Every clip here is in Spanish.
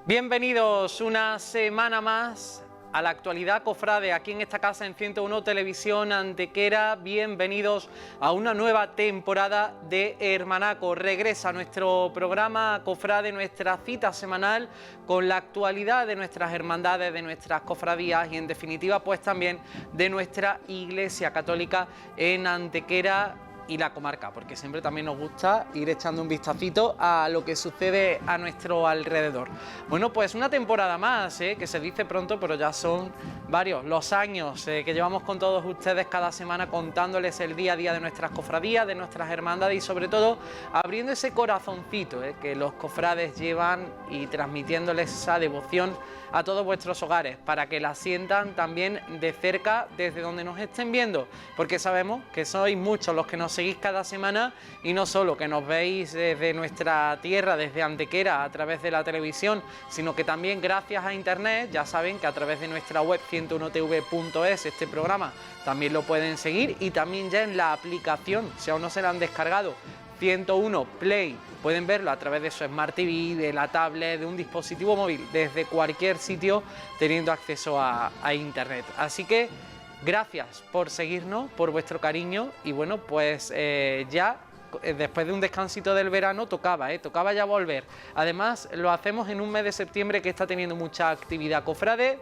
Bienvenidos una semana más a la actualidad cofrade aquí en esta casa en 101 Televisión Antequera. Bienvenidos a una nueva temporada de Hermanaco. Regresa nuestro programa cofrade, nuestra cita semanal con la actualidad de nuestras hermandades, de nuestras cofradías y en definitiva pues también de nuestra Iglesia Católica en Antequera y la comarca, porque siempre también nos gusta ir echando un vistacito a lo que sucede a nuestro alrededor. Bueno, pues una temporada más, que se dice pronto, pero ya son varios los años que llevamos con todos ustedes cada semana contándoles el día a día de nuestras cofradías, de nuestras hermandades y sobre todo abriendo ese corazoncito que los cofrades llevan y transmitiéndoles esa devoción a todos vuestros hogares para que la sientan también de cerca desde donde nos estén viendo, porque sabemos que sois muchos los que nos seguís cada semana y no solo que nos veis desde nuestra tierra, desde Antequera a través de la televisión, sino que también gracias a internet, ya saben que a través de nuestra web 101tv.es este programa también lo pueden seguir y también ya en la aplicación, si aún no se la han descargado, 101 Play, pueden verlo a través de su Smart TV, de la tablet, de un dispositivo móvil, desde cualquier sitio teniendo acceso a internet. Así que gracias por seguirnos, por vuestro cariño y bueno, pues ya después de un descansito del verano tocaba ya volver. Además lo hacemos en un mes de septiembre que está teniendo mucha actividad cofrade.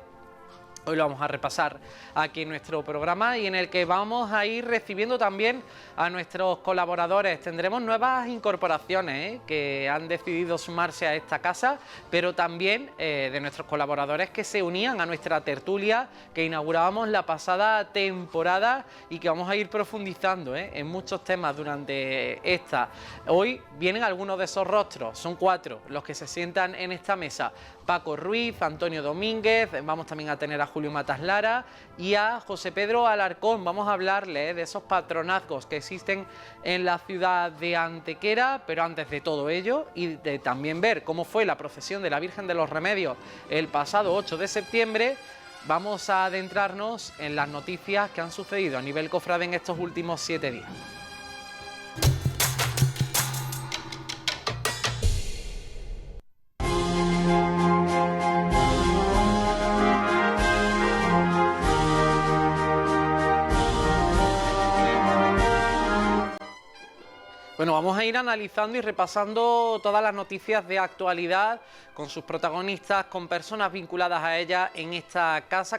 Hoy lo vamos a repasar aquí en nuestro programa y en el que vamos a ir recibiendo también a nuestros colaboradores. Tendremos nuevas incorporaciones que han decidido sumarse a esta casa, pero también de nuestros colaboradores que se unían a nuestra tertulia que inaugurábamos la pasada temporada y que vamos a ir profundizando en muchos temas durante esta. Hoy vienen algunos de esos rostros, son 4 los que se sientan en esta mesa. Paco Ruiz, Antonio Domínguez, vamos también a tener a Julio Matas Lara y a José Pedro Alarcón. Vamos a hablarle de esos patronazgos que existen en la ciudad de Antequera, pero antes de todo ello y de también ver cómo fue la procesión de la Virgen de los Remedios el pasado 8 de septiembre, vamos a adentrarnos en las noticias que han sucedido a nivel cofrade en estos últimos 7 días. Bueno, vamos a ir analizando y repasando todas las noticias de actualidad con sus protagonistas, con personas vinculadas a ellas en esta casa,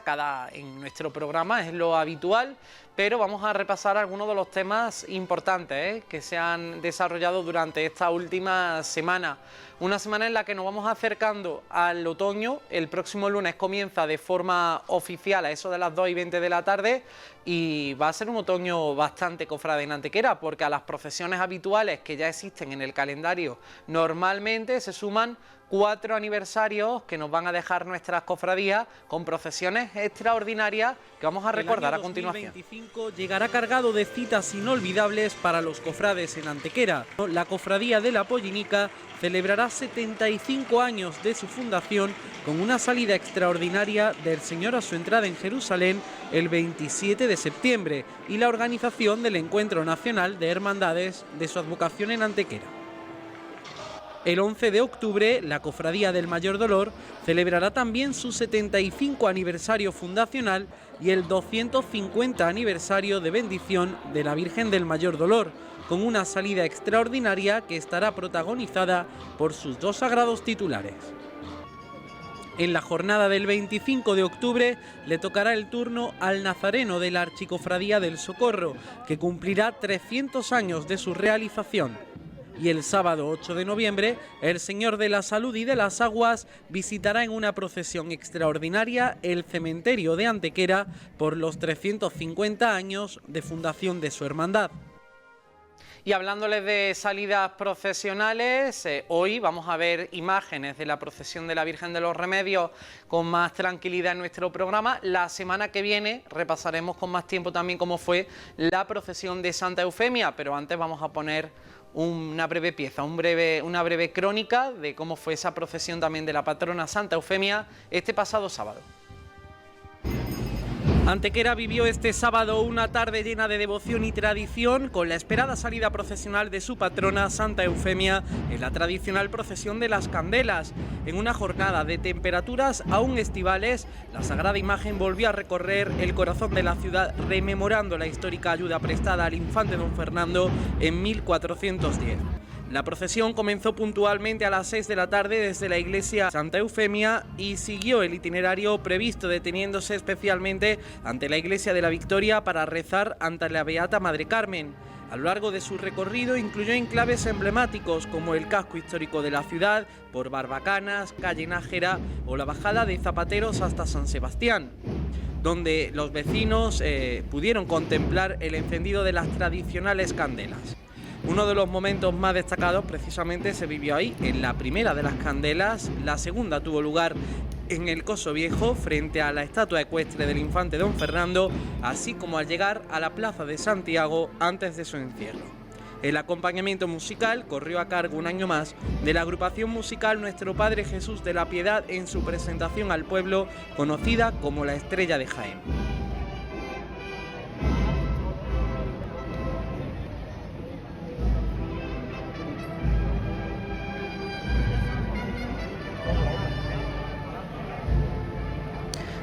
en nuestro programa, es lo habitual, pero vamos a repasar algunos de los temas importantes que se han desarrollado durante esta última semana. Una semana en la que nos vamos acercando al otoño. El próximo lunes comienza de forma oficial a eso de las 2:20 de la tarde y va a ser un otoño bastante cofrade en Antequera porque a las procesiones habituales que ya existen en el calendario normalmente se suman 4 aniversarios que nos van a dejar nuestras cofradías con procesiones extraordinarias que vamos a recordar a continuación. El 2025 llegará cargado de citas inolvidables para los cofrades en Antequera. La cofradía de la Pollinica celebrará 75 años de su fundación con una salida extraordinaria del Señor a su entrada en Jerusalén el 27 de septiembre y la organización del Encuentro Nacional de Hermandades de su advocación en Antequera. El 11 de octubre, la Cofradía del Mayor Dolor celebrará también su 75 aniversario fundacional y el 250 aniversario de bendición de la Virgen del Mayor Dolor, con una salida extraordinaria que estará protagonizada por sus 2 sagrados titulares. En la jornada del 25 de octubre le tocará el turno al Nazareno de la Archicofradía del Socorro, que cumplirá 300 años de su realización. Y el sábado 8 de noviembre, el Señor de la Salud y de las Aguas visitará en una procesión extraordinaria el cementerio de Antequera por los 350 años de fundación de su hermandad. Y hablándoles de salidas procesionales, hoy vamos a ver imágenes de la procesión de la Virgen de los Remedios con más tranquilidad en nuestro programa. La semana que viene repasaremos con más tiempo también cómo fue la procesión de Santa Eufemia, pero antes vamos a poner una breve pieza, una breve crónica de cómo fue esa procesión también de la patrona Santa Eufemia este pasado sábado. Antequera vivió este sábado una tarde llena de devoción y tradición con la esperada salida procesional de su patrona Santa Eufemia en la tradicional procesión de las Candelas. En una jornada de temperaturas aún estivales, la sagrada imagen volvió a recorrer el corazón de la ciudad rememorando la histórica ayuda prestada al infante don Fernando en 1410. La procesión comenzó puntualmente a las 6 de la tarde desde la iglesia Santa Eufemia y siguió el itinerario previsto, deteniéndose especialmente ante la iglesia de la Victoria para rezar ante la Beata Madre Carmen. A lo largo de su recorrido incluyó enclaves emblemáticos como el casco histórico de la ciudad, por Barbacanas, calle Nájera o la bajada de Zapateros hasta San Sebastián, donde los vecinos pudieron contemplar el encendido de las tradicionales candelas. Uno de los momentos más destacados precisamente se vivió ahí, en la primera de las candelas. La segunda tuvo lugar en el Coso Viejo, frente a la estatua ecuestre del infante don Fernando, así como al llegar a la plaza de Santiago antes de su encierro. El acompañamiento musical corrió a cargo un año más de la agrupación musical Nuestro Padre Jesús de la Piedad en su presentación al pueblo, conocida como la Estrella de Jaén.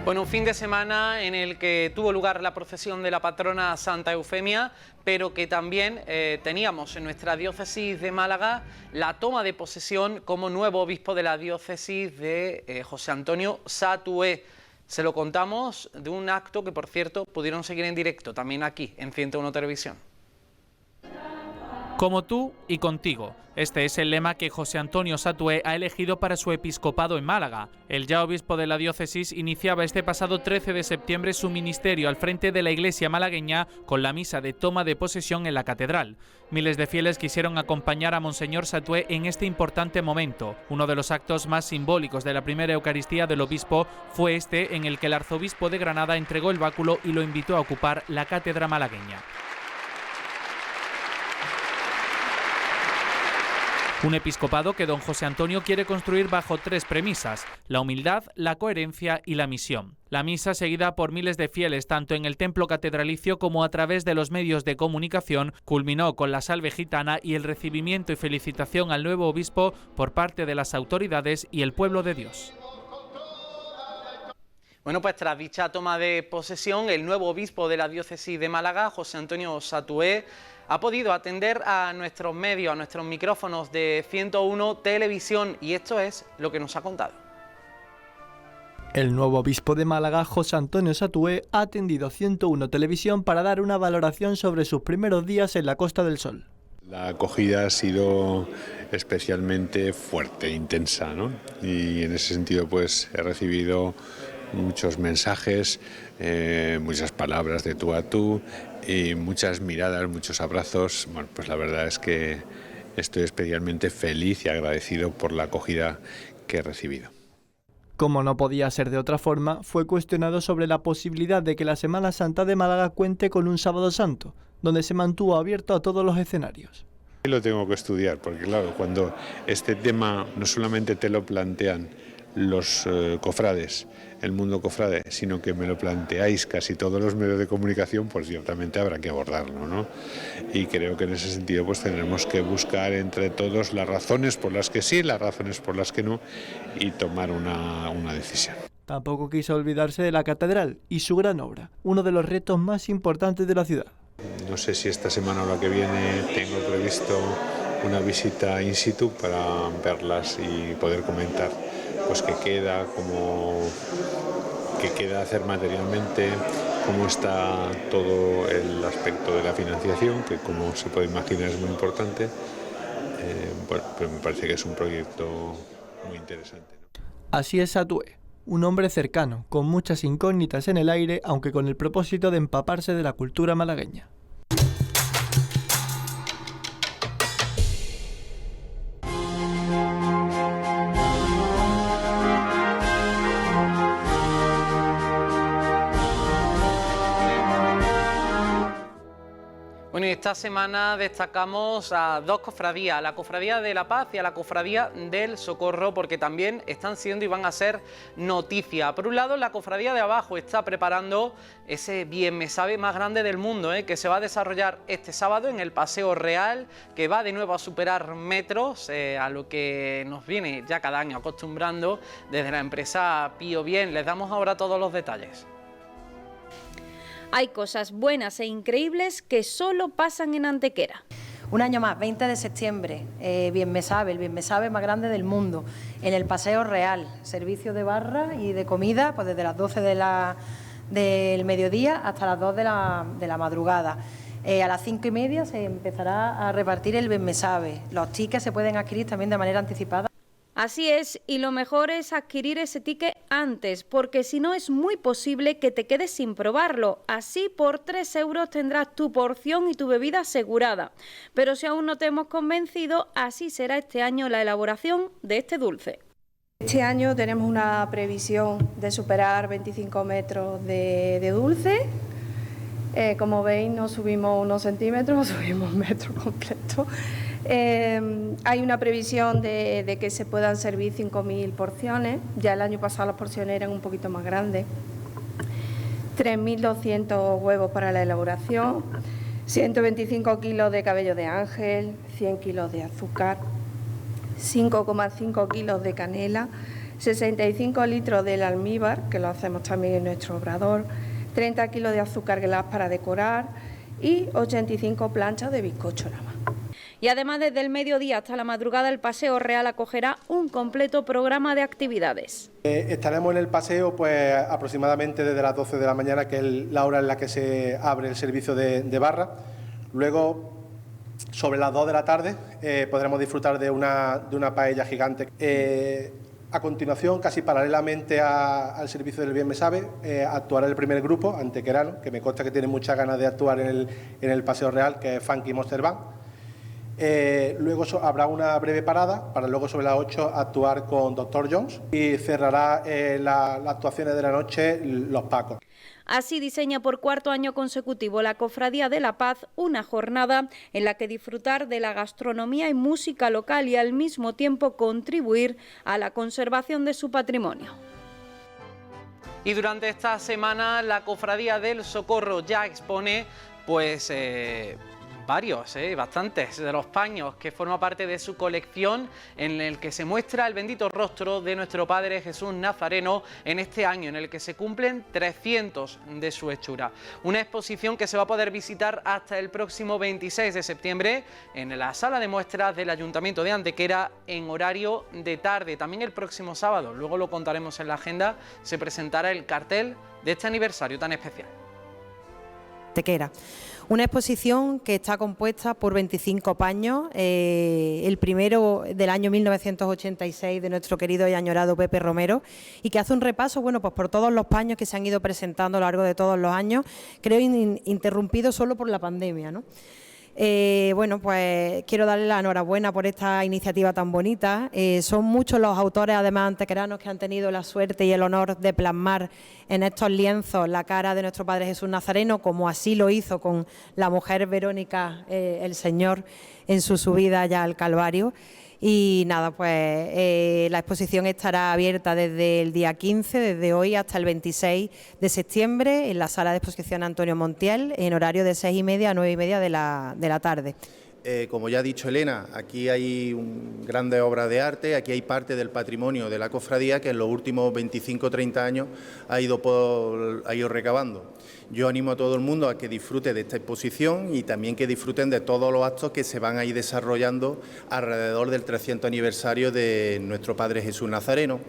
Bueno, un fin de semana en el que tuvo lugar la procesión de la patrona Santa Eufemia, pero que también teníamos en nuestra diócesis de Málaga la toma de posesión como nuevo obispo de la diócesis de José Antonio Satué. Se lo contamos de un acto que, por cierto, pudieron seguir en directo también aquí en 101 Televisión. Como tú y contigo. Este es el lema que José Antonio Satué ha elegido para su episcopado en Málaga. El ya obispo de la diócesis iniciaba este pasado 13 de septiembre su ministerio al frente de la iglesia malagueña con la misa de toma de posesión en la catedral. Miles de fieles quisieron acompañar a Monseñor Satué en este importante momento. Uno de los actos más simbólicos de la primera Eucaristía del obispo fue este, en el que el arzobispo de Granada entregó el báculo y lo invitó a ocupar la cátedra malagueña. Un episcopado que don José Antonio quiere construir bajo tres premisas: la humildad, la coherencia y la misión. La misa, seguida por miles de fieles tanto en el templo catedralicio como a través de los medios de comunicación, culminó con la salve gitana y el recibimiento y felicitación al nuevo obispo por parte de las autoridades y el pueblo de Dios. Bueno, pues tras dicha toma de posesión, el nuevo obispo de la diócesis de Málaga, José Antonio Satué, ha podido atender a nuestros medios, a nuestros micrófonos de 101 Televisión, y esto es lo que nos ha contado. El nuevo obispo de Málaga, José Antonio Satué, ha atendido 101 Televisión para dar una valoración sobre sus primeros días en la Costa del Sol. La acogida ha sido especialmente fuerte, intensa, ¿no? Y en ese sentido pues he recibido muchos mensajes, muchas palabras de tú a tú y muchas miradas, muchos abrazos. Bueno, pues la verdad es que estoy especialmente feliz y agradecido por la acogida que he recibido. Como no podía ser de otra forma, fue cuestionado sobre la posibilidad de que la Semana Santa de Málaga cuente con un Sábado Santo, donde se mantuvo abierto a todos los escenarios. Lo tengo que estudiar, porque claro, cuando este tema no solamente te lo plantean los cofrades, el mundo cofrade, sino que me lo planteáis casi todos los medios de comunicación, pues ciertamente habrá que abordarlo, ¿no? Y creo que en ese sentido pues tendremos que buscar entre todos las razones por las que sí, las razones por las que no, y tomar una decisión. Tampoco quiso olvidarse de la catedral y su gran obra, uno de los retos más importantes de la ciudad. No sé si esta semana o la que viene tengo previsto una visita in situ para verlas y poder comentar pues qué queda, qué queda hacer materialmente, cómo está todo el aspecto de la financiación, que como se puede imaginar es muy importante. Bueno, pero me parece que es un proyecto muy interesante, ¿no? Así es Satué, un hombre cercano, con muchas incógnitas en el aire, aunque con el propósito de empaparse de la cultura malagueña. Bueno, y Esta semana destacamos a dos cofradías, a la Cofradía de la Paz y a la Cofradía del Socorro, porque también están siendo y van a ser noticia. Por un lado, la Cofradía de Abajo está preparando ese Bien Me Sabe más grande del mundo, que se va a desarrollar este sábado en el Paseo Real, que va de nuevo a superar metros, a lo que nos viene ya cada año acostumbrando desde la empresa Pío Bien. Les damos ahora todos los detalles. Hay cosas buenas e increíbles que solo pasan en Antequera. Un año más, 20 de septiembre, Bien Me Sabe, el Bien Me Sabe más grande del mundo, en el Paseo Real, servicio de barra y de comida, pues desde las 12 del mediodía hasta las 2 de la madrugada. A las 5:30 se empezará a repartir el Bien Me Sabe. Los tickets se pueden adquirir también de manera anticipada. Así es, y lo mejor es adquirir ese ticket antes, porque si no es muy posible que te quedes sin probarlo. Así por 3 euros tendrás tu porción y tu bebida asegurada. Pero si aún no te hemos convencido, así será este año la elaboración de este dulce. Este año tenemos una previsión de superar 25 metros de dulce. Como veis, no subimos unos centímetros, subimos un metro completo. Hay una previsión de que se puedan servir 5.000 porciones. Ya el año pasado las porciones eran un poquito más grandes. 3.200 huevos para la elaboración, 125 kilos de cabello de ángel, 100 kilos de azúcar, 5,5 kilos de canela, 65 litros del almíbar, que lo hacemos también en nuestro obrador, 30 kilos de azúcar glass para decorar y 85 planchas de bizcocho nada más. Y además, desde el mediodía hasta la madrugada, el Paseo Real acogerá un completo programa de actividades. Estaremos en el paseo pues aproximadamente desde las 12 de la mañana, que es la hora en la que se abre el servicio de barra. Luego, sobre las 2 de la tarde, podremos disfrutar de una paella gigante. A continuación, casi paralelamente al servicio del Bien Me Sabe, actuará el primer grupo, antequerano, que me consta que tiene muchas ganas de actuar en el Paseo Real, que es Funky Monster Band. Luego habrá una breve parada para luego sobre las 8 actuar con Dr. Jones y cerrará las actuaciones de la noche Los Pacos. Así diseña por 4º año consecutivo la Cofradía de la Paz una jornada en la que disfrutar de la gastronomía y música local y al mismo tiempo contribuir a la conservación de su patrimonio. Y durante esta semana la Cofradía del Socorro ya expone bastantes de los paños que forma parte de su colección, en el que se muestra el bendito rostro de nuestro Padre Jesús Nazareno en este año en el que se cumplen 300 de su hechura. Una exposición que se va a poder visitar hasta el próximo 26 de septiembre en la sala de muestras del Ayuntamiento de Antequera en horario de tarde. También el próximo sábado, luego lo contaremos en la agenda, se presentará el cartel de este aniversario tan especial. Antequera. Una exposición que está compuesta por 25 paños, el primero del año 1986 de nuestro querido y añorado Pepe Romero, y que hace un repaso pues por todos los paños que se han ido presentando a lo largo de todos los años, creo interrumpido solo por la pandemia, ¿no? Pues quiero darle la enhorabuena por esta iniciativa tan bonita. Son muchos los autores, además antequeranos, que han tenido la suerte y el honor de plasmar en estos lienzos la cara de nuestro Padre Jesús Nazareno, como así lo hizo con la mujer Verónica, el Señor, en su subida ya al Calvario. Y nada, pues la exposición estará abierta desde el día 15, desde hoy hasta el 26 de septiembre, en la sala de exposición Antonio Montiel, en horario de 6:30 a 9:30 de la tarde. Como ya ha dicho Elena, aquí hay grandes obras de arte, aquí hay parte del patrimonio de la cofradía que en los últimos 25 o 30 años ha ido recabando. Yo animo a todo el mundo a que disfrute de esta exposición y también que disfruten de todos los actos que se van a ir desarrollando alrededor del 300 aniversario de nuestro Padre Jesús Nazareno.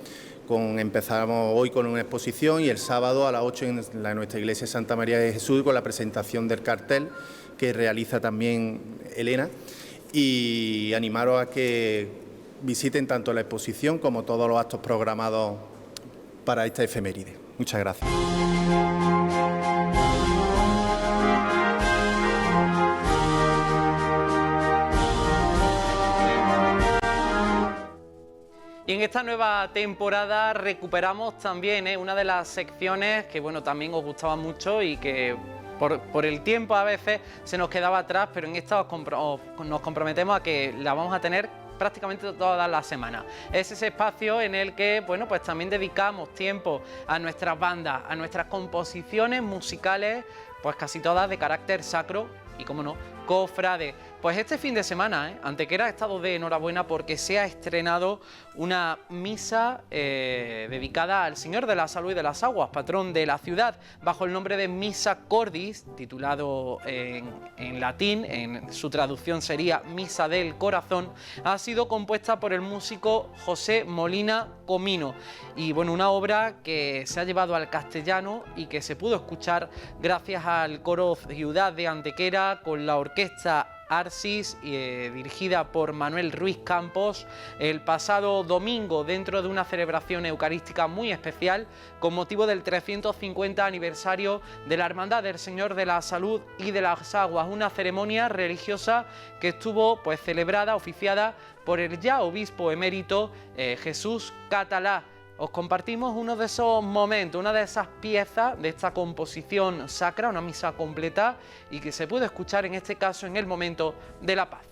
Empezamos hoy con una exposición y el sábado a las 8 en nuestra iglesia Santa María de Jesús con la presentación del cartel que realiza también Elena, y animaros a que visiten tanto la exposición como todos los actos programados para esta efeméride. Muchas gracias. Y en esta nueva temporada recuperamos también una de las secciones que también os gustaba mucho y que por el tiempo a veces se nos quedaba atrás, pero en esta nos comprometemos a que la vamos a tener prácticamente todas las semanas. Es ese espacio en el que, bueno, pues también dedicamos tiempo a nuestras bandas, a nuestras composiciones musicales, pues casi todas de carácter sacro y, como no, cofrade. Pues este fin de semana, Antequera ha estado de enhorabuena porque se ha estrenado una misa dedicada al Señor de la Salud y de las Aguas, patrón de la ciudad, bajo el nombre de Missa Cordis, titulado en latín, en su traducción sería Misa del Corazón. Ha sido compuesta por el músico José Molina Comino y, bueno, una obra que se ha llevado al castellano y que se pudo escuchar gracias al coro Ciudad de Antequera con la orquesta Arsis, dirigida por Manuel Ruiz Campos, el pasado domingo dentro de una celebración eucarística muy especial con motivo del 350 aniversario de la Hermandad del Señor de la Salud y de las Aguas, una ceremonia religiosa que estuvo pues celebrada, oficiada por el ya obispo emérito Jesús Catalá. Os compartimos uno de esos momentos, una de esas piezas de esta composición sacra, una misa completa y que se puede escuchar en este caso en el momento de la paz.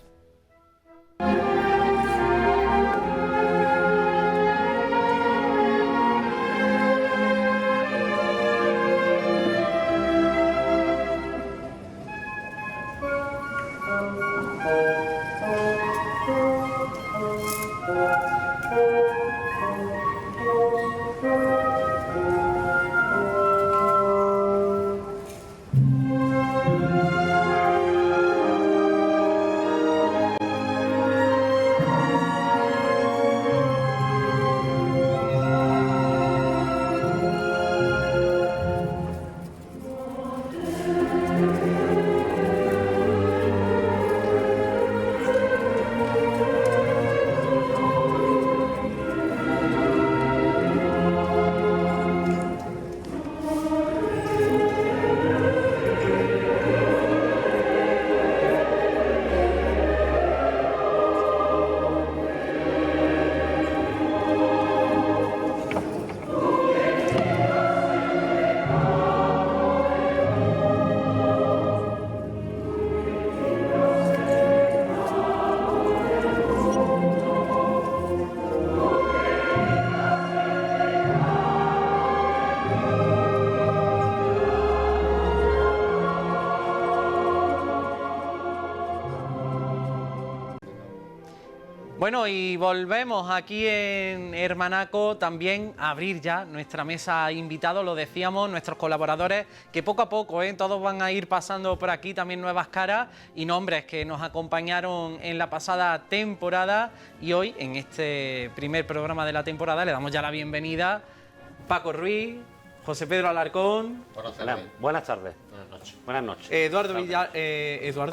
Bueno, y volvemos aquí en Hermanaco también a abrir ya nuestra mesa invitados, lo decíamos, nuestros colaboradores, que poco a poco todos van a ir pasando por aquí, también nuevas caras y nombres que nos acompañaron en la pasada temporada, y hoy, en este primer programa de la temporada, le damos ya la bienvenida Paco Ruiz, José Pedro Alarcón. Buenas tardes. Buenas noches. Eduardo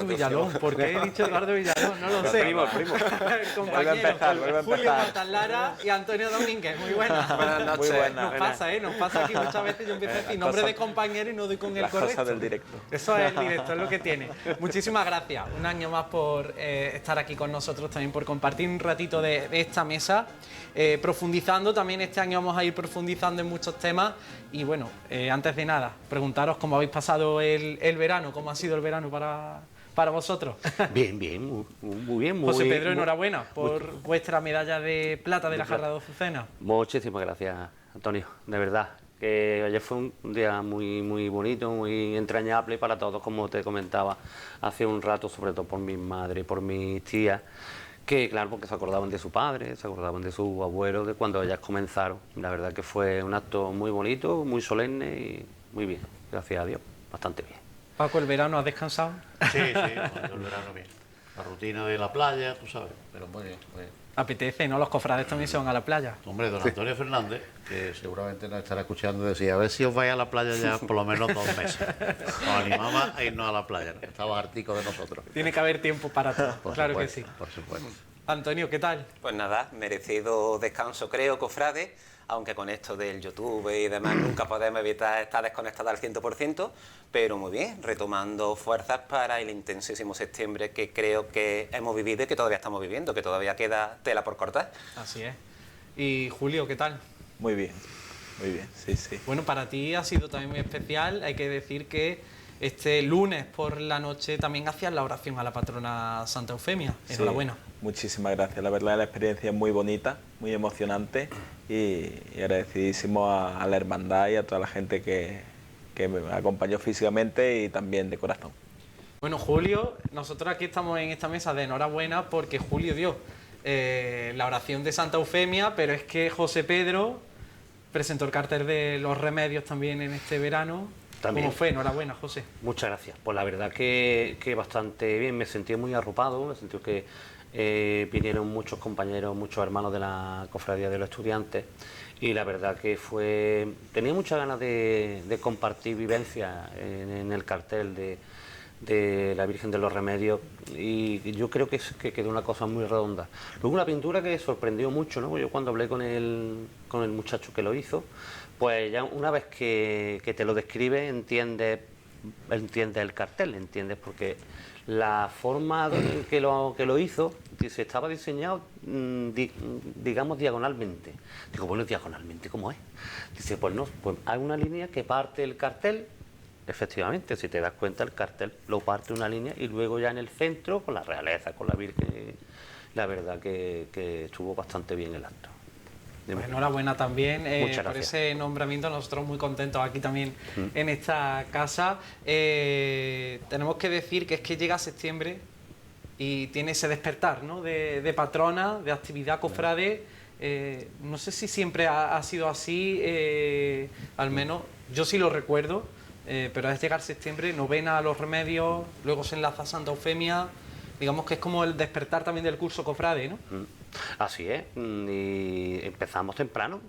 Villalón. ¿Por qué he dicho Eduardo Villalón? No lo sé. El primo. El compañero. Julio Matallara y Antonio Domínguez. Muy buenas. Buenas noches. Muy buenas. Nos pasa aquí muchas veces. Yo empiezo a decir nombre de compañero y no doy con el correcto. Las cosas del directo. Eso es el directo, es lo que tiene. Muchísimas gracias. Un año más por estar aquí con nosotros, también por compartir un ratito de esta mesa. Profundizando, también este año vamos a ir profundizando en muchos temas. Y bueno, antes de nada, preguntaros cómo habéis pasado el verano, cómo ha sido el verano para vosotros. Bien, muy bien. José Pedro, enhorabuena por vuestra medalla de plata de la Jarra de Azucena. Muchísimas gracias, Antonio, de verdad. Que ayer fue un día muy bonito, muy entrañable para todos, como te comentaba hace un rato, sobre todo por mi madre y por mis tías, que claro, porque se acordaban de su padre, se acordaban de su abuelo, de cuando ellas comenzaron. La verdad que fue un acto muy bonito, muy solemne y muy bien, gracias a Dios, bastante bien. Paco, ¿el verano has descansado? Sí, el verano bien. La rutina de la playa, tú sabes, pero muy bien. Apetece, ¿no? Los cofrades también se van a la playa. Hombre, don Antonio Fernández, que seguramente nos estará escuchando, decía, a ver si os vais a la playa ya por lo menos 2 meses. Nos animaba a irnos a la playa, ¿no? Estaba hartico de nosotros. Tiene que haber tiempo para todo, claro que sí. Por supuesto. Antonio, ¿qué tal? Pues nada, merecido descanso creo, cofrade, aunque con esto del YouTube y demás nunca podemos evitar estar desconectados al 100%, pero muy bien, retomando fuerzas para el intensísimo septiembre que creo que hemos vivido y que todavía estamos viviendo, que todavía queda tela por cortar. Así es. Y Julio, ¿qué tal? Muy bien, sí. Bueno, para ti ha sido también muy especial, hay que decir que este lunes por la noche también hacías la oración a la patrona Santa Eufemia. Enhorabuena. Sí, muchísimas gracias. La verdad, la experiencia es muy bonita, muy emocionante y agradecidísimo a la hermandad y a toda la gente que me acompañó físicamente y también de corazón. Bueno, Julio, nosotros aquí estamos en esta mesa de enhorabuena porque Julio dio la oración de Santa Eufemia, pero es que José Pedro presentó el cartel de los remedios también en este verano. También. ¿Cómo fue? Enhorabuena, José. Muchas gracias. Pues la verdad que bastante bien, me sentí muy arropado, me sentí que vinieron muchos compañeros, muchos hermanos de la Cofradía de los Estudiantes y la verdad que tenía muchas ganas de compartir vivencias en el cartel de la Virgen de los Remedios y yo creo que quedó una cosa muy redonda. Luego una pintura que sorprendió mucho, ¿no? Yo cuando hablé con el muchacho que lo hizo, pues ya una vez que te lo describe entiendes el cartel, entiendes porque la forma que lo hizo estaba diseñado digamos diagonalmente. Digo, bueno, diagonalmente, ¿cómo es? Dice, pues no, pues hay una línea que parte el cartel. Efectivamente, si te das cuenta, el cartel lo parte una línea y luego ya en el centro, con la realeza, con la Virgen, la verdad que estuvo bastante bien el acto. Pues enhorabuena también por gracias. ese nombramiento, nosotros muy contentos aquí también en esta casa. Tenemos que decir que es que llega septiembre y tiene ese despertar, ¿no? de patrona, de actividad cofrade. No sé si siempre ha sido así, al menos yo sí lo recuerdo. Pero es llegar septiembre, novena a los remedios, luego se enlaza a Santa Eufemia, digamos que es como el despertar también del curso cofrade, ¿no? Así es, y empezamos temprano,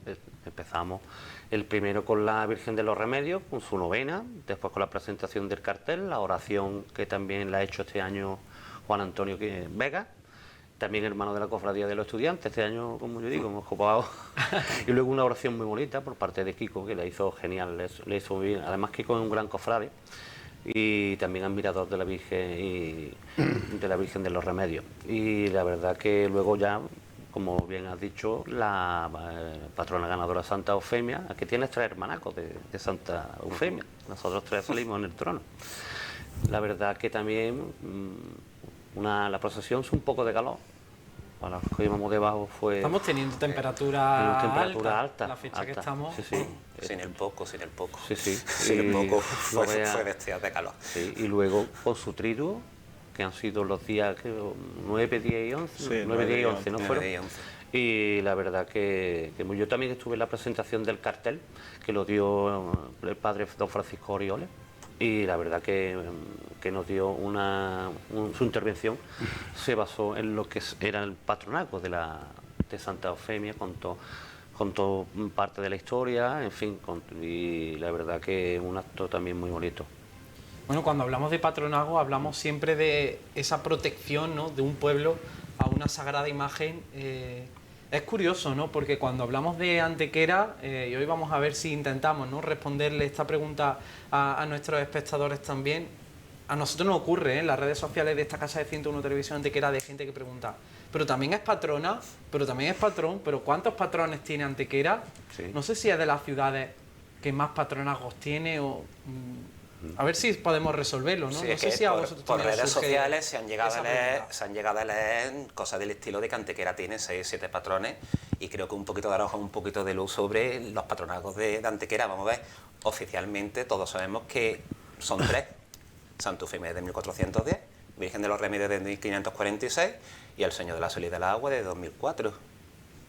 empezamos el primero con la Virgen de los Remedios, con su novena, después con la presentación del cartel, la oración que también la ha hecho este año Juan Antonio Vega, también hermano de la Cofradía de los Estudiantes, este año, como yo digo, hemos copado. Y luego una oración muy bonita por parte de Kiko, que la hizo genial, le hizo muy bien. Además Kiko es un gran cofrade y también admirador de la Virgen y de la Virgen de los Remedios. Y la verdad que luego ya, como bien has dicho, la patrona ganadora Santa Eufemia, aquí tienes 3 hermanacos de Santa Eufemia, nosotros 3 salimos en el trono. La verdad que también la procesión es un poco de calor. Para los que íbamos debajo fue... Estamos teniendo temperatura alta. La fecha alta. Que estamos... Sí. Sin el poco. Sí. Sin el poco fue bestial de calor. Sí, y luego con su triduo, que han sido los días 9, 10 y 11. Sí, 9, 10 y 11, ¿no 9, fueron? 10 y 11. Y la verdad que yo también estuve en la presentación del cartel, que lo dio el padre don Francisco Orioles. Y la verdad que nos dio su intervención se basó en lo que era el patronato de Santa Eufemia, contó parte de la historia, en fin, y la verdad que es un acto también muy bonito. Bueno, cuando hablamos de patronazgo hablamos siempre de esa protección, ¿no? de un pueblo a una sagrada imagen. Es curioso, ¿no? Porque cuando hablamos de Antequera, y hoy vamos a ver si intentamos, ¿no? responderle esta pregunta a nuestros espectadores también. A nosotros nos ocurre en las redes sociales de esta casa de 101 Televisión Antequera de gente que pregunta, pero también es patrona, pero también es patrón, pero ¿cuántos patrones tiene Antequera? Sí. No sé si es de las ciudades que más patronazgos tiene o... A ver si podemos resolverlo, ¿no? Sí, no sé si a vosotros por también redes surge sociales se han llegado esa a leer cosas del estilo de que Antequera tiene 6 o 7 patrones y creo que un poquito de arroja un poquito de luz sobre los patronazgos de Antequera. Vamos a ver, oficialmente todos sabemos que son 3. Santa Eufemia de 1410, Virgen de los Remedios de 1546 y el Señor de la Salud y del Agua de 2004.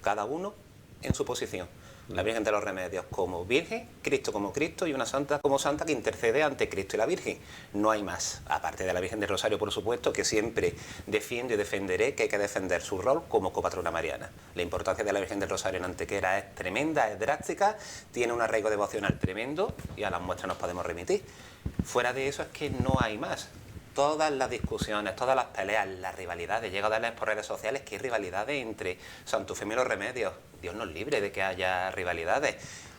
Cada uno en su posición. La Virgen de los Remedios como Virgen, Cristo como Cristo y una santa como santa que intercede ante Cristo y la Virgen. No hay más. Aparte de la Virgen del Rosario, por supuesto, que siempre defiendo y defenderé que hay que defender su rol como copatrona mariana. La importancia de la Virgen del Rosario en Antequera es tremenda, es drástica, tiene un arraigo devocional tremendo y a las muestras nos podemos remitir. Fuera de eso es que no hay más. Todas las discusiones, todas las peleas, las rivalidades, llega a darles por redes sociales que hay rivalidades entre Santa Eufemia y los Remedios. Dios nos libre de que haya rivalidades.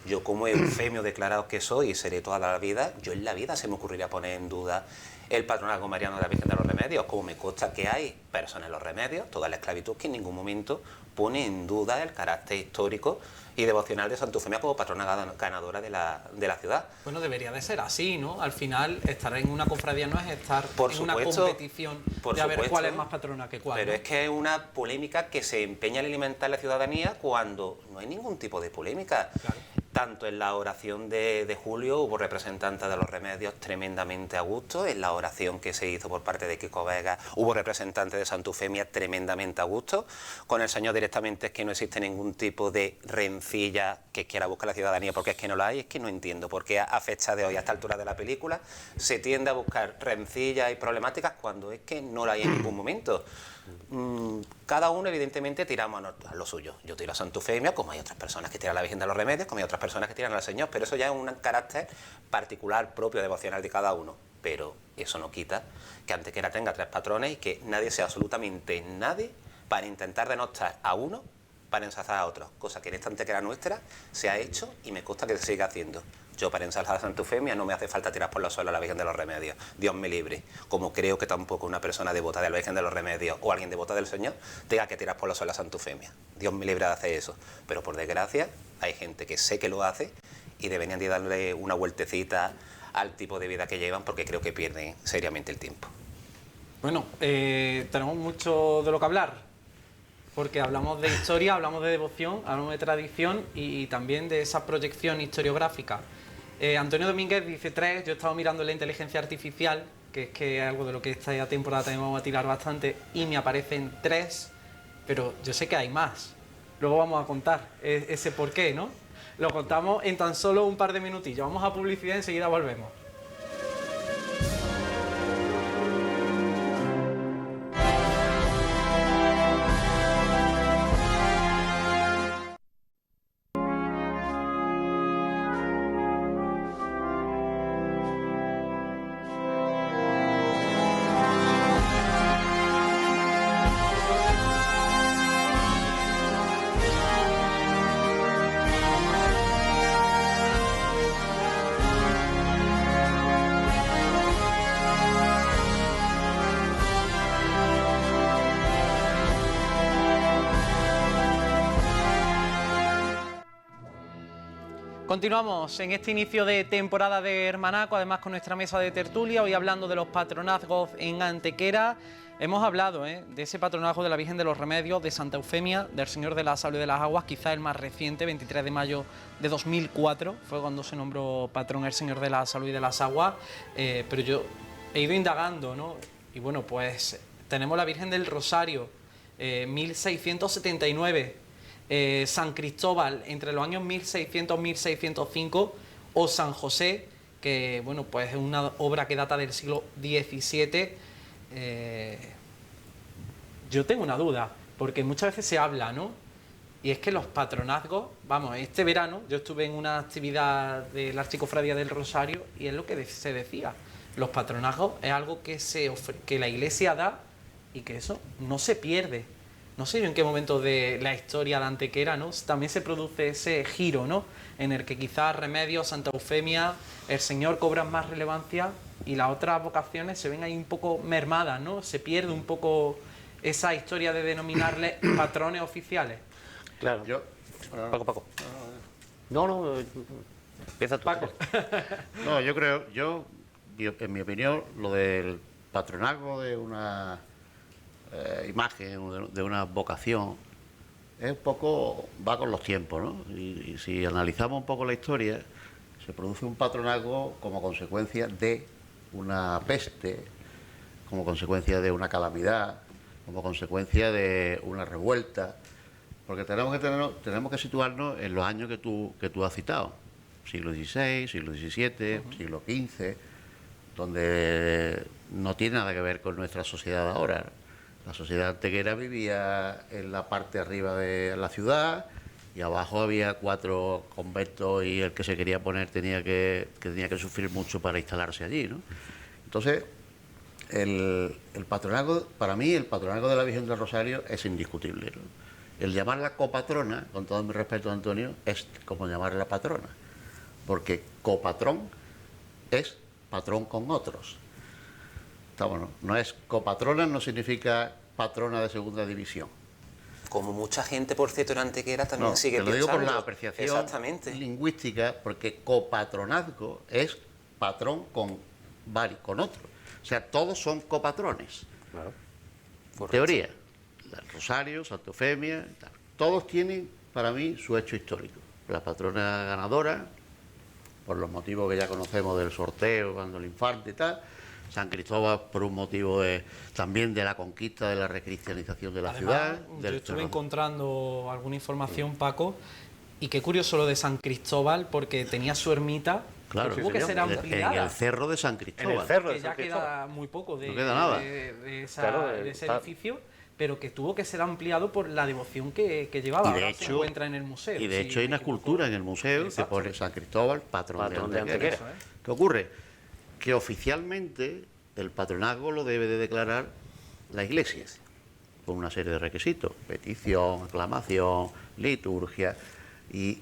Yo como eufemio declarado que soy y seré toda la vida, yo en la vida se me ocurriría poner en duda el patronazgo mariano de la Virgen de los Remedios, como me consta que hay personas en los Remedios, toda la esclavitud, que en ningún momento pone en duda el carácter histórico y devocional de Santa Eufemia como patrona ganadora de la ciudad. Bueno, debería de ser así, ¿no? Al final, estar en una cofradía no es estar en una competición de a ver cuál es más patrona que cuál. Pero ¿no? es que es una polémica que se empeña en alimentar la ciudadanía cuando no hay ningún tipo de polémica. Claro. Tanto en la oración de julio hubo representantes de los Remedios tremendamente a gusto, en la oración que se hizo por parte de Kiko Vega hubo representantes de Santa Eufemia tremendamente a gusto, con el Señor directamente es que no existe ningún tipo de rencilla que quiera buscar la ciudadanía, porque es que no la hay, es que no entiendo por qué a fecha de hoy, a esta altura de la película, se tiende a buscar rencillas y problemáticas cuando es que no la hay en ningún momento. Cada uno evidentemente tiramos a lo suyo. Yo tiro a Santa Eufemia, como hay otras personas que tiran a la Virgen de los Remedios, como hay otras personas que tiran al Señor, pero eso ya es un carácter particular, propio, devocional de cada uno. Pero eso no quita que Antequera tenga 3 patrones y que nadie sea absolutamente nadie para intentar denostar a uno para ensalzar a otro, cosa que en esta Antequera nuestra se ha hecho y me consta que se sigue haciendo. Yo para ensalzar a Santa Eufemia no me hace falta tirar por los suelos a la Virgen de los Remedios, Dios me libre, como creo que tampoco una persona devota de la Virgen de los Remedios o alguien devota del Señor tenga que tirar por los suelos a Santa Eufemia. Dios me libre de hacer eso, pero por desgracia hay gente que sé que lo hace y deberían de darle una vueltecita al tipo de vida que llevan porque creo que pierden seriamente el tiempo. Bueno, tenemos mucho de lo que hablar, porque hablamos de historia, hablamos de devoción, hablamos de tradición y también de esa proyección historiográfica. Antonio Domínguez dice 3, yo he estado mirando la inteligencia artificial, que es que es algo de lo que esta temporada también vamos a tirar bastante, y me aparecen 3, pero yo sé que hay más. Luego vamos a contar ese por qué, ¿no? Lo contamos en tan solo un par de minutillos. Vamos a publicidad y enseguida volvemos. Continuamos en este inicio de temporada de Hermanaco, además con nuestra mesa de tertulia, hoy hablando de los patronazgos en Antequera. Hemos hablado de ese patronazgo de la Virgen de los Remedios, de Santa Eufemia, del Señor de la Salud y de las Aguas, quizá el más reciente, 23 de mayo de 2004, fue cuando se nombró patrón el Señor de la Salud y de las Aguas, pero yo he ido indagando, ¿no? Y bueno, pues tenemos la Virgen del Rosario, 1679, San Cristóbal entre los años 1600 y 1605 o San José, que bueno, pues es una obra que data del siglo XVII. Yo tengo una duda, porque muchas veces se habla, ¿no? Y es que los patronazgos, vamos, este verano yo estuve en una actividad de la Archicofradía del Rosario y es lo que se decía, los patronazgos es algo que que la Iglesia da y que eso no se pierde. No sé yo en qué momento de la historia de Antequera, ¿no? También se produce ese giro, ¿no? En el que quizás Remedios, Santa Eufemia, el Señor cobran más relevancia y las otras vocaciones se ven ahí un poco mermadas, ¿no? Se pierde un poco esa historia de denominarles patrones oficiales. Claro. Paco. No, empieza tú. Paco. No, yo creo, en mi opinión, lo del patronazgo de una imagen, de una vocación, es un poco, va con los tiempos, ¿no? Y si analizamos un poco la historia, se produce un patronazgo como consecuencia de una peste, como consecuencia de una calamidad, como consecuencia de una revuelta, porque tenemos que situarnos en los años que tú has citado, siglo XVI, siglo XVII, siglo XV, donde no tiene nada que ver con nuestra sociedad ahora. La sociedad antequera vivía en la parte arriba de la ciudad y abajo había 4 conventos y el que se quería poner tenía que sufrir mucho para instalarse allí, ¿no? Entonces, el patronazgo, para mí, el patronazgo de la Virgen del Rosario es indiscutible, ¿no? El llamarla copatrona, con todo mi respeto, Antonio, es como llamarla patrona, porque copatrón es patrón con otros. No es copatrona, no significa patrona de segunda división. Como mucha gente, por cierto, en Antequera también sigue pensando. Te lo digo por la apreciación lingüística, porque copatronazgo es patrón con otro. O sea, todos son copatrones. Claro. Teoría. Rosario, Santa Eufemia, tal. Todos tienen, para mí, su hecho histórico. La patrona ganadora, por los motivos que ya conocemos del sorteo, cuando el infante y tal. San Cristóbal por un motivo también de la conquista, de la recristianización de la ciudad. Yo estuve encontrando alguna información, Paco, y qué curioso lo de San Cristóbal, porque tenía su ermita, claro, tuvo que ser ampliada. En el cerro de San Cristóbal. En el cerro de San Cristóbal. Ya queda muy poco de, no queda nada. de ese edificio, pero que tuvo que ser ampliado por la devoción que llevaba. Y de hecho, se encuentra en el museo. Y de hecho hay una escultura en el museo que pone San Cristóbal, patrón de Antequera. ¿Qué ocurre? Que oficialmente el patronazgo lo debe de declarar la Iglesia, con una serie de requisitos: petición, aclamación, liturgia, y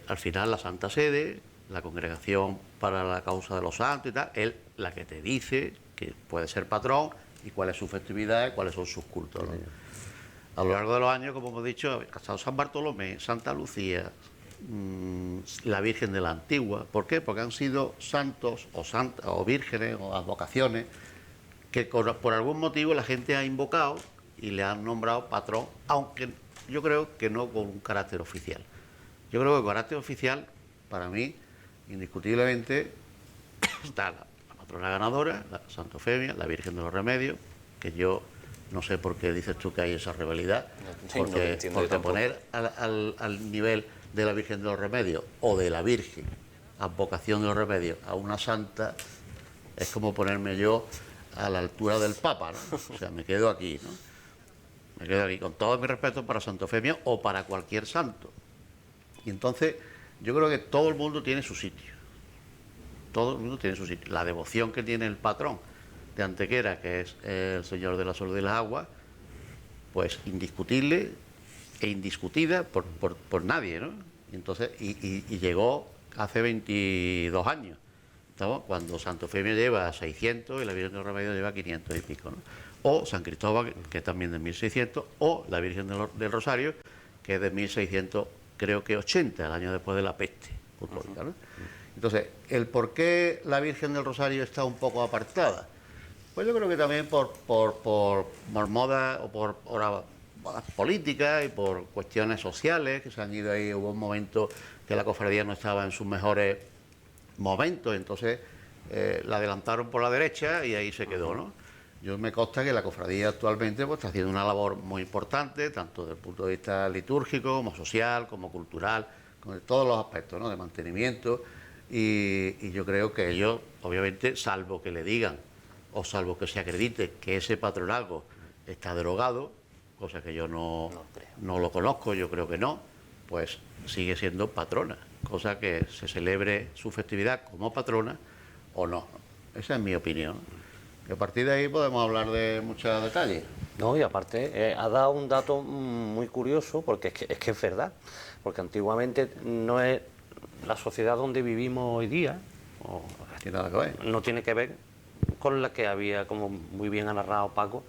al final la Santa Sede, la Congregación para la Causa de los Santos y tal, es la que te dice que puede ser patrón y cuál es su festividad y cuáles son sus cultos, ¿no? A lo largo de los años, como hemos dicho, ha estado San Bartolomé, Santa Lucía, la Virgen de la Antigua. ¿Por qué? Porque han sido santos o vírgenes o advocaciones que por algún motivo la gente ha invocado y le han nombrado patrón, aunque yo creo que no con un carácter oficial. Yo creo que con carácter oficial, para mí, indiscutiblemente, está la patrona ganadora, la Santa Eufemia, la Virgen de los Remedios, que yo no sé por qué dices tú que hay esa rivalidad, porque poner al nivel de la Virgen de los Remedios o de la Virgen, advocación de los Remedios, a una santa, es como ponerme yo a la altura del Papa, ¿no? O sea, me quedo aquí, ¿no? Me quedo aquí, con todo mi respeto para Santa Eufemia o para cualquier santo. Y entonces, yo creo que todo el mundo tiene su sitio. Todo el mundo tiene su sitio. La devoción que tiene el patrón de Antequera, que es el Señor de la Sol y las Aguas, pues indiscutible e indiscutida por nadie, ¿no? Y entonces, y llegó hace 22 años, ¿no? Cuando Santa Eufemia lleva 600 y la Virgen del Remedio lleva 500 y pico, ¿no? O San Cristóbal, que es también de 1600, o la Virgen del Rosario, que es de 1600, creo que 80, el año después de la peste bubónica, ¿no? Entonces, el por qué la Virgen del Rosario está un poco apartada, pues yo creo que también por moda o por políticas y por cuestiones sociales que se han ido ahí. Hubo un momento que la cofradía no estaba en sus mejores momentos, entonces la adelantaron por la derecha y ahí se quedó, ¿no? Yo me consta que la cofradía actualmente pues está haciendo una labor muy importante, tanto desde el punto de vista litúrgico, como social, como cultural, con todos los aspectos, ¿no?, de mantenimiento, y yo creo que ellos, obviamente, salvo que le digan o salvo que se acredite que ese patronazgo está derogado, cosa que yo no lo conozco, yo creo que no, pues sigue siendo patrona, cosa que se celebre su festividad como patrona o no. Esa es mi opinión. Y a partir de ahí podemos hablar de muchos detalles. No, y aparte ha dado un dato muy curioso, porque es que es verdad, porque antiguamente no es la sociedad donde vivimos hoy día, ¿Tiene nada que ver? No tiene que ver con la que había, como muy bien ha narrado Paco,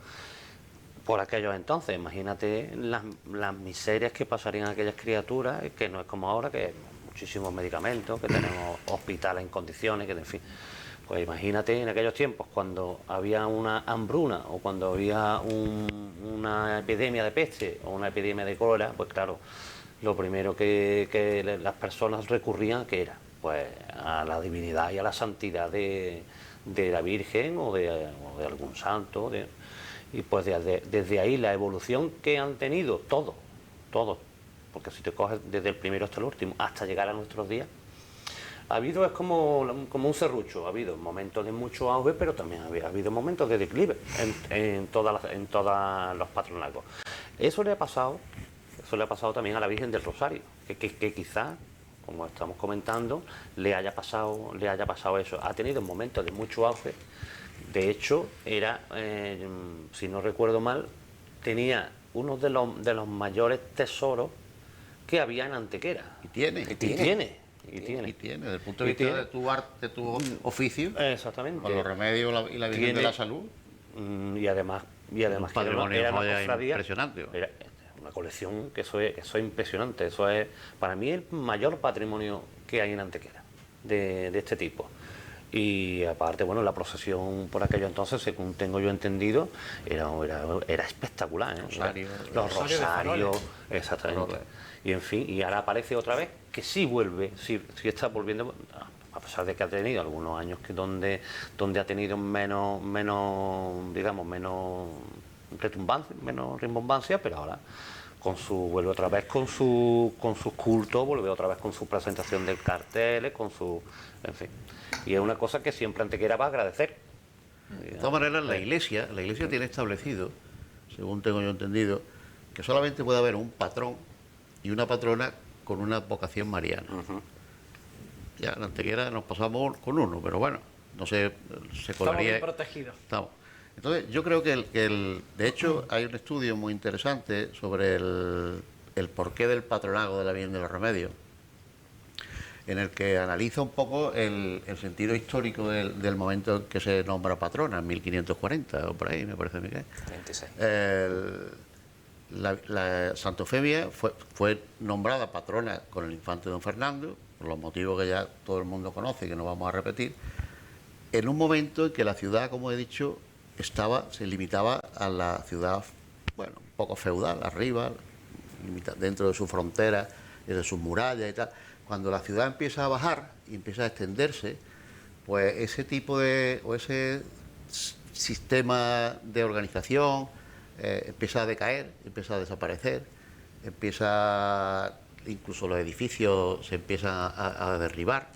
por aquellos entonces. Imagínate las miserias que pasarían aquellas criaturas, que no es como ahora, que hay muchísimos medicamentos, que tenemos hospitales en condiciones, que en fin. Pues imagínate en aquellos tiempos, cuando había una hambruna o cuando había una epidemia de peste o una epidemia de cólera, pues claro, lo primero que las personas recurrían, ¿qué era? Pues a la divinidad y a la santidad de la Virgen o de algún santo. Y pues desde ahí la evolución que han tenido todos, porque si te coges desde el primero hasta el último, hasta llegar a nuestros días, ha habido, es como un serrucho, ha habido momentos de mucho auge, pero también ha habido momentos de declive en todos los patronazgos. Eso le ha pasado también a la Virgen del Rosario, que quizás, como estamos comentando, le haya pasado eso. Ha tenido momentos de mucho auge. De hecho, era, si no recuerdo mal, tenía uno de los mayores tesoros que había en Antequera. Y tiene. Y tiene. Desde el punto de vista de tu arte, de tu oficio. Exactamente. Con los remedios y la Virgen de la Salud. Y además un patrimonio era una joya cofradía, impresionante. Era una colección que eso es impresionante. Eso es para mí el mayor patrimonio que hay en Antequera de este tipo. Y aparte, bueno, la procesión por aquello entonces, según tengo yo entendido, era espectacular, ¿eh? Los rosarios, exactamente. Y en fin, y ahora aparece otra vez que sí vuelve, sí está volviendo, a pesar de que ha tenido algunos años donde ha tenido menos retumbancia, menos rimbombancia, pero ahora vuelve otra vez con sus cultos, vuelve otra vez con su presentación de carteles, en fin. Y es una cosa que siempre Antequera va a agradecer. De todas maneras, la iglesia tiene establecido, según tengo yo entendido, que solamente puede haber un patrón y una patrona con una vocación mariana. Ya en Antequera nos pasamos con uno, pero bueno, no sé, se colaría. Estamos bien protegidos. Estamos. Entonces, yo creo que de hecho, hay un estudio muy interesante sobre el porqué del patronazgo de la Virgen de los Remedios, en el que analiza un poco el sentido histórico del momento en que se nombra patrona, en 1540 o por ahí, me parece, Miguel. 26. La Santa Eufemia fue nombrada patrona con el infante don Fernando, por los motivos que ya todo el mundo conoce y que no vamos a repetir, en un momento en que la ciudad, como he dicho, se limitaba a la ciudad, bueno, un poco feudal, arriba, dentro de su frontera, de sus murallas y tal. Cuando la ciudad empieza a bajar y empieza a extenderse, pues ese tipo ese sistema de organización empieza a decaer, empieza a desaparecer, incluso los edificios se empiezan a derribar.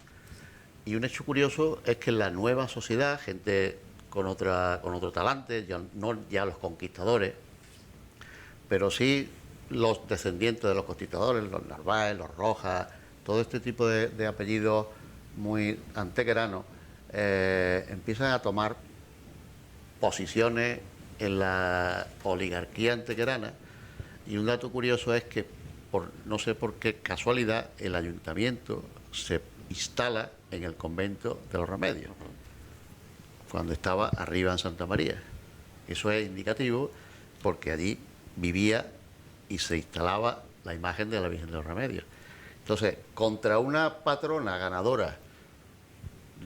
Y un hecho curioso es que en la nueva sociedad, gente con otro talante, no ya los conquistadores, pero sí los descendientes de los conquistadores, los Narváez, los Rojas, todo este tipo de apellidos muy antequeranos, empiezan a tomar posiciones en la oligarquía antequerana. Y un dato curioso es que, no sé por qué casualidad, el ayuntamiento se instala en el convento de los Remedios, cuando estaba arriba en Santa María. Eso es indicativo porque allí vivía y se instalaba la imagen de la Virgen de los Remedios. Entonces, contra una patrona ganadora,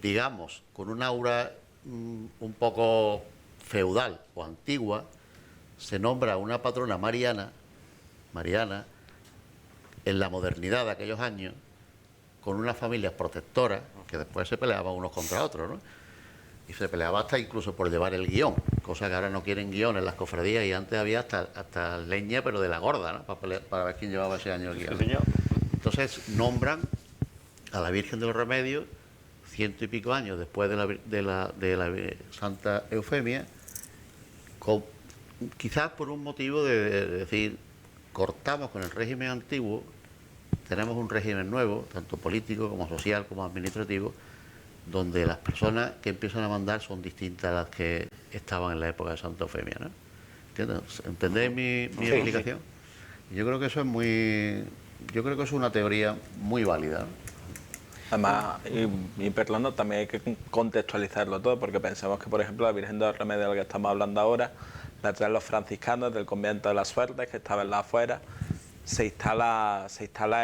digamos, con un aura un poco feudal o antigua, se nombra una patrona mariana, en la modernidad de aquellos años, con unas familias protectoras, que después se peleaban unos contra otros, ¿no? Y se peleaba hasta incluso por llevar el guión, cosa que ahora no quieren guión en las cofradías, y antes había hasta leña, pero de la gorda, ¿no? Para ver quién llevaba ese año el guión. Entonces nombran a la Virgen de los Remedios 100 y pico años después de la Santa Eufemia, quizás por un motivo de decir, cortamos con el régimen antiguo, tenemos un régimen nuevo, tanto político como social como administrativo, donde las personas que empiezan a mandar son distintas a las que estaban en la época de Santa Eufemia, ¿no? ¿Entendéis mi explicación? Sí. Yo creo que eso es una teoría muy válida, ¿no? Además, y Perlando, también hay que contextualizarlo todo, porque pensamos que, por ejemplo, la Virgen de los Remedios, de la que estamos hablando ahora, la traen los franciscanos del convento de la Suerte, que estaba en la afuera, se instala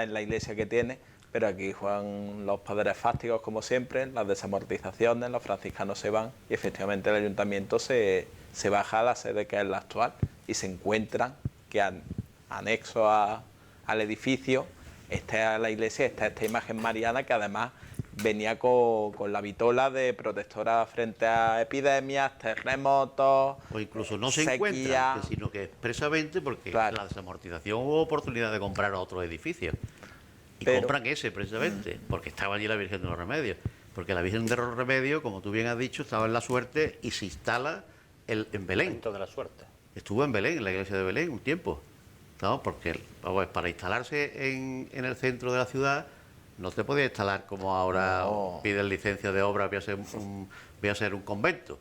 en la iglesia que tiene, pero aquí juegan los poderes fácticos como siempre, las desamortizaciones, los franciscanos se van y efectivamente el ayuntamiento se baja a la sede que es la actual y se encuentran que anexo al edificio está la iglesia, está esta imagen mariana que además venía con la vitola de protectora frente a epidemias, terremotos, o incluso no se sequía, encuentran, sino que expresamente porque la desamortización hubo oportunidad de comprar otro edificio. Y compran ese precisamente, porque estaba allí la Virgen de los Remedios. Porque la Virgen de los Remedios, como tú bien has dicho, estaba en la Suerte y se instala en Belén. De la Suerte. Estuvo en Belén, en la iglesia de Belén, un tiempo. ¿No? Porque para instalarse en el centro de la ciudad no te podía instalar como ahora piden licencia de obra, voy a ser un convento.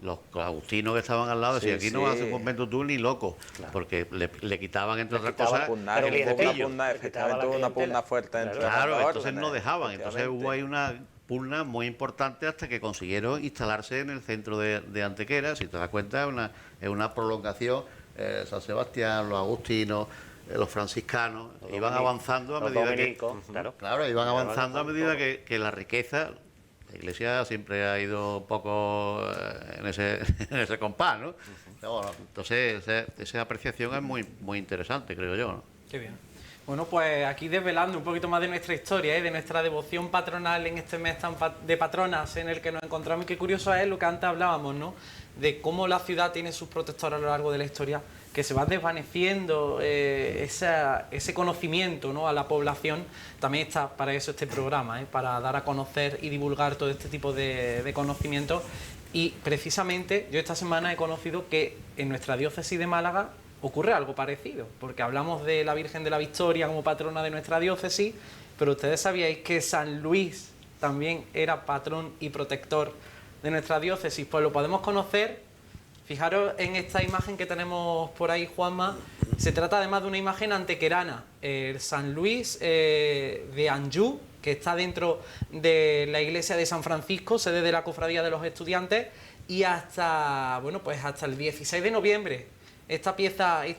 los agustinos que estaban al lado decían, aquí no vas a hacer un convento tú ni loco, porque le quitaban, entre otras cosas, el boquillo. Una pugna fuerte entre Claro, entonces no dejaban. Entonces hubo ahí una pugna muy importante hasta que consiguieron instalarse en el centro de Antequera. Si te das cuenta, es una prolongación. San Sebastián, los agustinos, los franciscanos, iban avanzando a medida que... Claro, iban avanzando a medida que la riqueza... La Iglesia siempre ha ido un poco en ese compás, ¿no? Bueno, entonces, esa apreciación es muy interesante, creo yo, ¿no? Qué bien. Bueno, pues aquí desvelando un poquito más de nuestra historia, de nuestra devoción patronal en este mes de patronas en el que nos encontramos. Y qué curioso es lo que antes hablábamos, ¿no? De cómo la ciudad tiene sus protectores a lo largo de la historia, que se va desvaneciendo ese conocimiento, ¿no?, a la población. También está para eso este programa, para dar a conocer y divulgar todo este tipo de conocimientos. Y precisamente yo esta semana he conocido que en nuestra diócesis de Málaga ocurre algo parecido, porque hablamos de la Virgen de la Victoria como patrona de nuestra diócesis, pero ustedes sabíais que San Luis también era patrón y protector de nuestra diócesis. Pues lo podemos conocer. Fijaros en esta imagen que tenemos por ahí, Juanma. Se trata además de una imagen antequerana, el San Luis de Anjou, que está dentro de la iglesia de San Francisco, sede de la Cofradía de los Estudiantes, y hasta el 16 de noviembre. Esta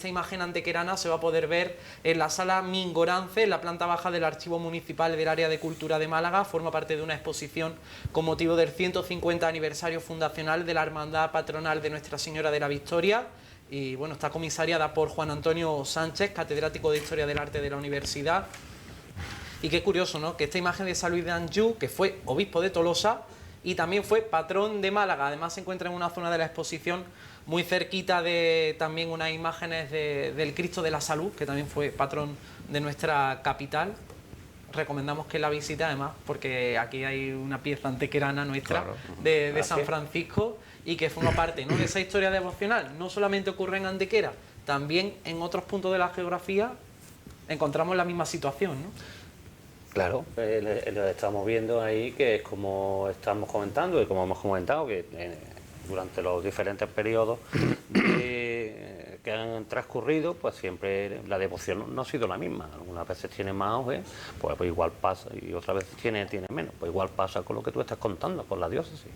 imagen antequerana se va a poder ver en la sala Mingorance, en la planta baja del Archivo Municipal del Área de Cultura de Málaga. Forma parte de una exposición con motivo del 150 aniversario fundacional de la Hermandad Patronal de Nuestra Señora de la Victoria. Y bueno, está comisariada por Juan Antonio Sánchez, catedrático de Historia del Arte de la Universidad. Y qué curioso, ¿no?, que esta imagen de San Luis de Anjou, que fue obispo de Tolosa y también fue patrón de Málaga, además se encuentra en una zona de la exposición muy cerquita de también unas imágenes del Cristo de la Salud, que también fue patrón de nuestra capital. Recomendamos que la visite, además, porque aquí hay una pieza antequerana nuestra, claro, de San Francisco, y que forma parte, ¿no?, de esa historia devocional. No solamente ocurre en Antequera, también en otros puntos de la geografía encontramos la misma situación, ¿no? Claro, lo estamos viendo ahí, que es como estamos comentando y como hemos comentado, que durante los diferentes periodos que han transcurrido, pues siempre la devoción no ha sido la misma. Algunas veces tiene más auge, pues igual pasa, y otras veces tiene menos. Pues igual pasa con lo que tú estás contando, con la diócesis.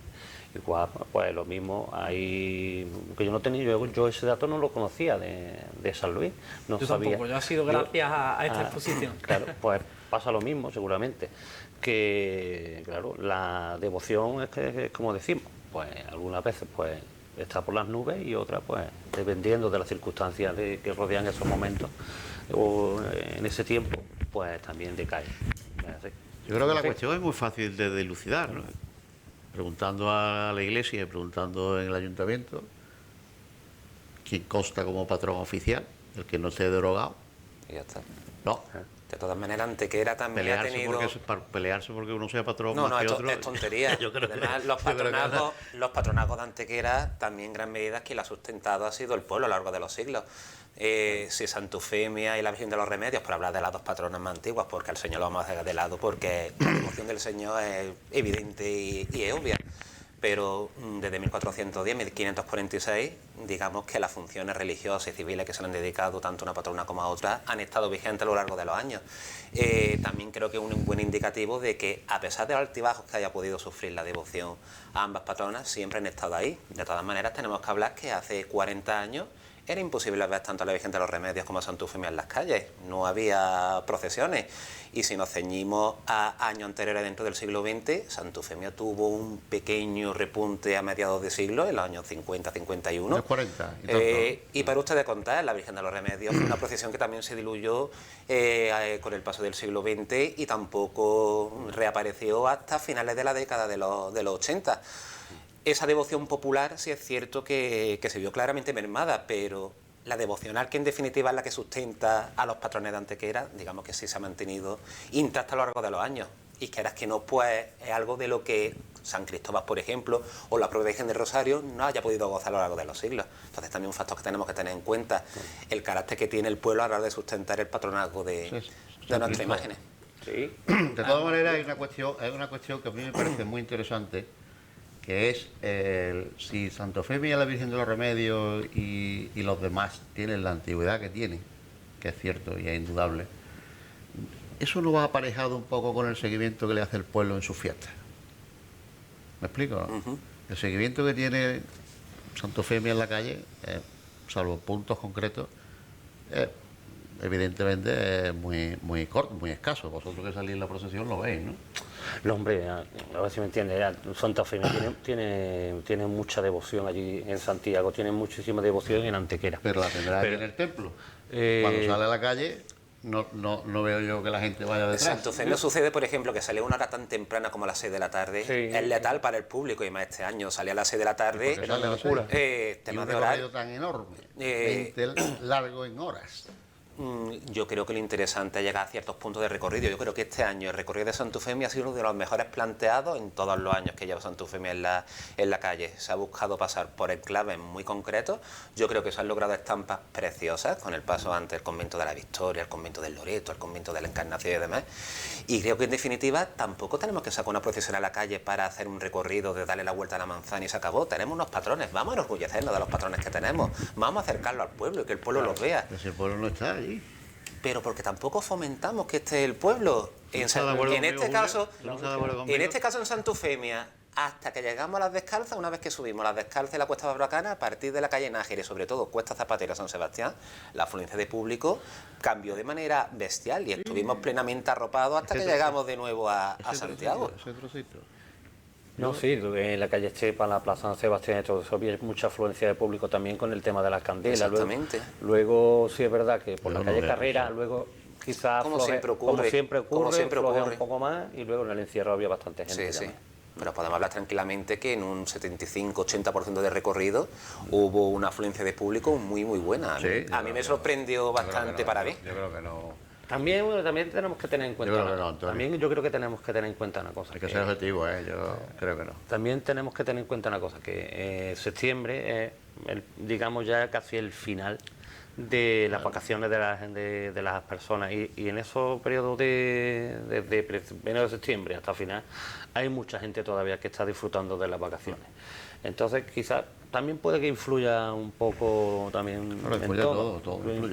Igual, pues lo mismo, hay que yo no tenía, yo ese dato no lo conocía de San Luis. No yo sabía. Tampoco, yo ha sido gracias a esta exposición. Claro, pues pasa lo mismo seguramente, que claro, la devoción es como decimos, pues algunas veces pues está por las nubes y otras pues dependiendo de las circunstancias que rodean esos momentos o en ese tiempo, pues también decae. Yo creo que la cuestión es muy fácil de dilucidar, ¿no? Preguntando a la Iglesia y preguntando en el Ayuntamiento quién consta como patrón oficial, el que no esté derogado. Y ya está. No. De todas maneras, Antequera también ha tenido... Pelearse porque uno sea patrón no, más que otro... No, es tontería. Además, los patronazgos de Antequera, también en gran medida quien la ha sustentado ha sido el pueblo a lo largo de los siglos. Si Santa Eufemia y la Virgen de los Remedios, por hablar de las dos patronas más antiguas, porque al Señor lo vamos a dejar de lado, porque la devoción del Señor es evidente y es obvia. Pero desde 1410, 1546, digamos que las funciones religiosas y civiles que se le han dedicado tanto a una patrona como a otra han estado vigentes a lo largo de los años. También creo que es un buen indicativo de que, a pesar de los altibajos que haya podido sufrir la devoción a ambas patronas, siempre han estado ahí. De todas maneras, tenemos que hablar que hace 40 años era imposible ver tanto a la Virgen de los Remedios como a Santa Eufemia en las calles. No había procesiones. Y si nos ceñimos a años anteriores dentro del siglo XX, Santa Eufemia tuvo un pequeño repunte a mediados de siglo, en los años 50-51. Los 40. Y para ustedes contar, la Virgen de los Remedios fue una procesión que también se diluyó con el paso del siglo XX y tampoco reapareció hasta finales de la década de los 80. Esa devoción popular sí es cierto que se vio claramente mermada, pero la devocional, que en definitiva es la que sustenta a los patrones de Antequera, digamos que sí se ha mantenido intacta a lo largo de los años. Y quieras que no, pues es algo de lo que San Cristóbal, por ejemplo, o la propia Virgen del Rosario no haya podido gozar a lo largo de los siglos. Entonces también un factor que tenemos que tener en cuenta, el carácter que tiene el pueblo a la hora de sustentar el patronazgo de nuestras imágenes. Sí. De todas maneras, hay una cuestión que a mí me parece muy interesante, que es si Santa Eufemia, la Virgen de los Remedios y los demás tienen la antigüedad que tienen, que es cierto y es indudable, eso no va aparejado un poco con el seguimiento que le hace el pueblo en sus fiestas. ¿Me explico? ¿No? El seguimiento que tiene Santa Eufemia en la calle, salvo puntos concretos, evidentemente es muy corto, muy escaso. Vosotros que salís en la procesión lo veis, ¿no? No, hombre, a ver si me entiendes, Santa Eufemia tiene mucha devoción allí en Santiago, tiene muchísima devoción en Antequera. Pero la tendrá aquí en el templo. Cuando sale a la calle, no veo yo que la gente vaya detrás. Santa Eufemia sucede, por ejemplo, que sale a una hora tan temprana como a las 6 de la tarde. Sí. Es letal para el público, y más este año salía a las 6 de la tarde. Porque sale a las 6. Tema un de horario recorrido tan enorme, 20 largo en horas. Yo creo que lo interesante es llegar a ciertos puntos de recorrido. Yo creo que este año el recorrido de Santa Eufemia ha sido uno de los mejores planteados en todos los años que lleva Santa Eufemia en la calle. Se ha buscado pasar por enclaves muy concretos. Yo creo que se han logrado estampas preciosas con el paso ante el convento de la Victoria, el convento del Loreto, el convento de la Encarnación y demás. Y creo que en definitiva tampoco tenemos que sacar una procesión a la calle para hacer un recorrido de darle la vuelta a la manzana y se acabó. Tenemos unos patrones, vamos a enorgullecernos de los patrones que tenemos, vamos a acercarlo al pueblo y que el pueblo los vea. Pero si el pueblo no está allí. Pero porque tampoco fomentamos que esté el pueblo. En este caso en Santa Eufemia, hasta que llegamos a las Descalzas, una vez que subimos las Descalzas y la Cuesta Barbacana, a partir de la calle Nájera y sobre todo Cuesta Zapatero San Sebastián, la afluencia de público cambió de manera bestial y estuvimos plenamente arropados hasta que llegamos de nuevo a Santiago. No, sí, en la calle Estepa, la Plaza San Sebastián y todo eso había mucha afluencia de público también con el tema de las candelas. Exactamente. Luego sí es verdad que por la calle Carrera, luego quizás como siempre ocurre, un poco más y luego en el encierro había bastante gente. Sí. Pero podemos hablar tranquilamente que en un 75-80% de recorrido hubo una afluencia de público muy buena. Sí, a mí me sorprendió bastante para bien. Yo creo que no. También tenemos que tener en cuenta yo creo que tenemos que tener en cuenta una cosa. Hay que ser objetivo, yo creo que no. También tenemos que tener en cuenta una cosa, que septiembre es, digamos, ya casi el final de las vacaciones de las personas y en esos periodos desde primero de septiembre hasta final hay mucha gente todavía que está disfrutando de las vacaciones. Entonces quizás también puede que influya un poco también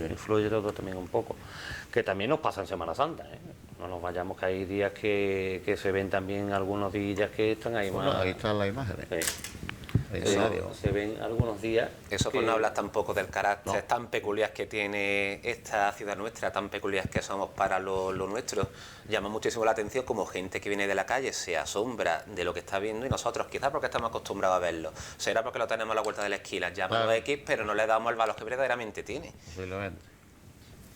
influye todo también un poco, que también nos pasa en Semana Santa, ¿eh? No nos vayamos, que hay días que se ven también algunos días que están ahí más. Ahí están las imágenes. Se ven algunos días. Eso que no habla tampoco del carácter tan peculiar que tiene esta ciudad nuestra, tan peculiar que somos para lo nuestro. Llama muchísimo la atención como gente que viene de la calle se asombra de lo que está viendo y nosotros quizás porque estamos acostumbrados a verlo. Será porque lo tenemos a la vuelta de la esquina, llámalo X, pero no le damos el valor que verdaderamente tiene.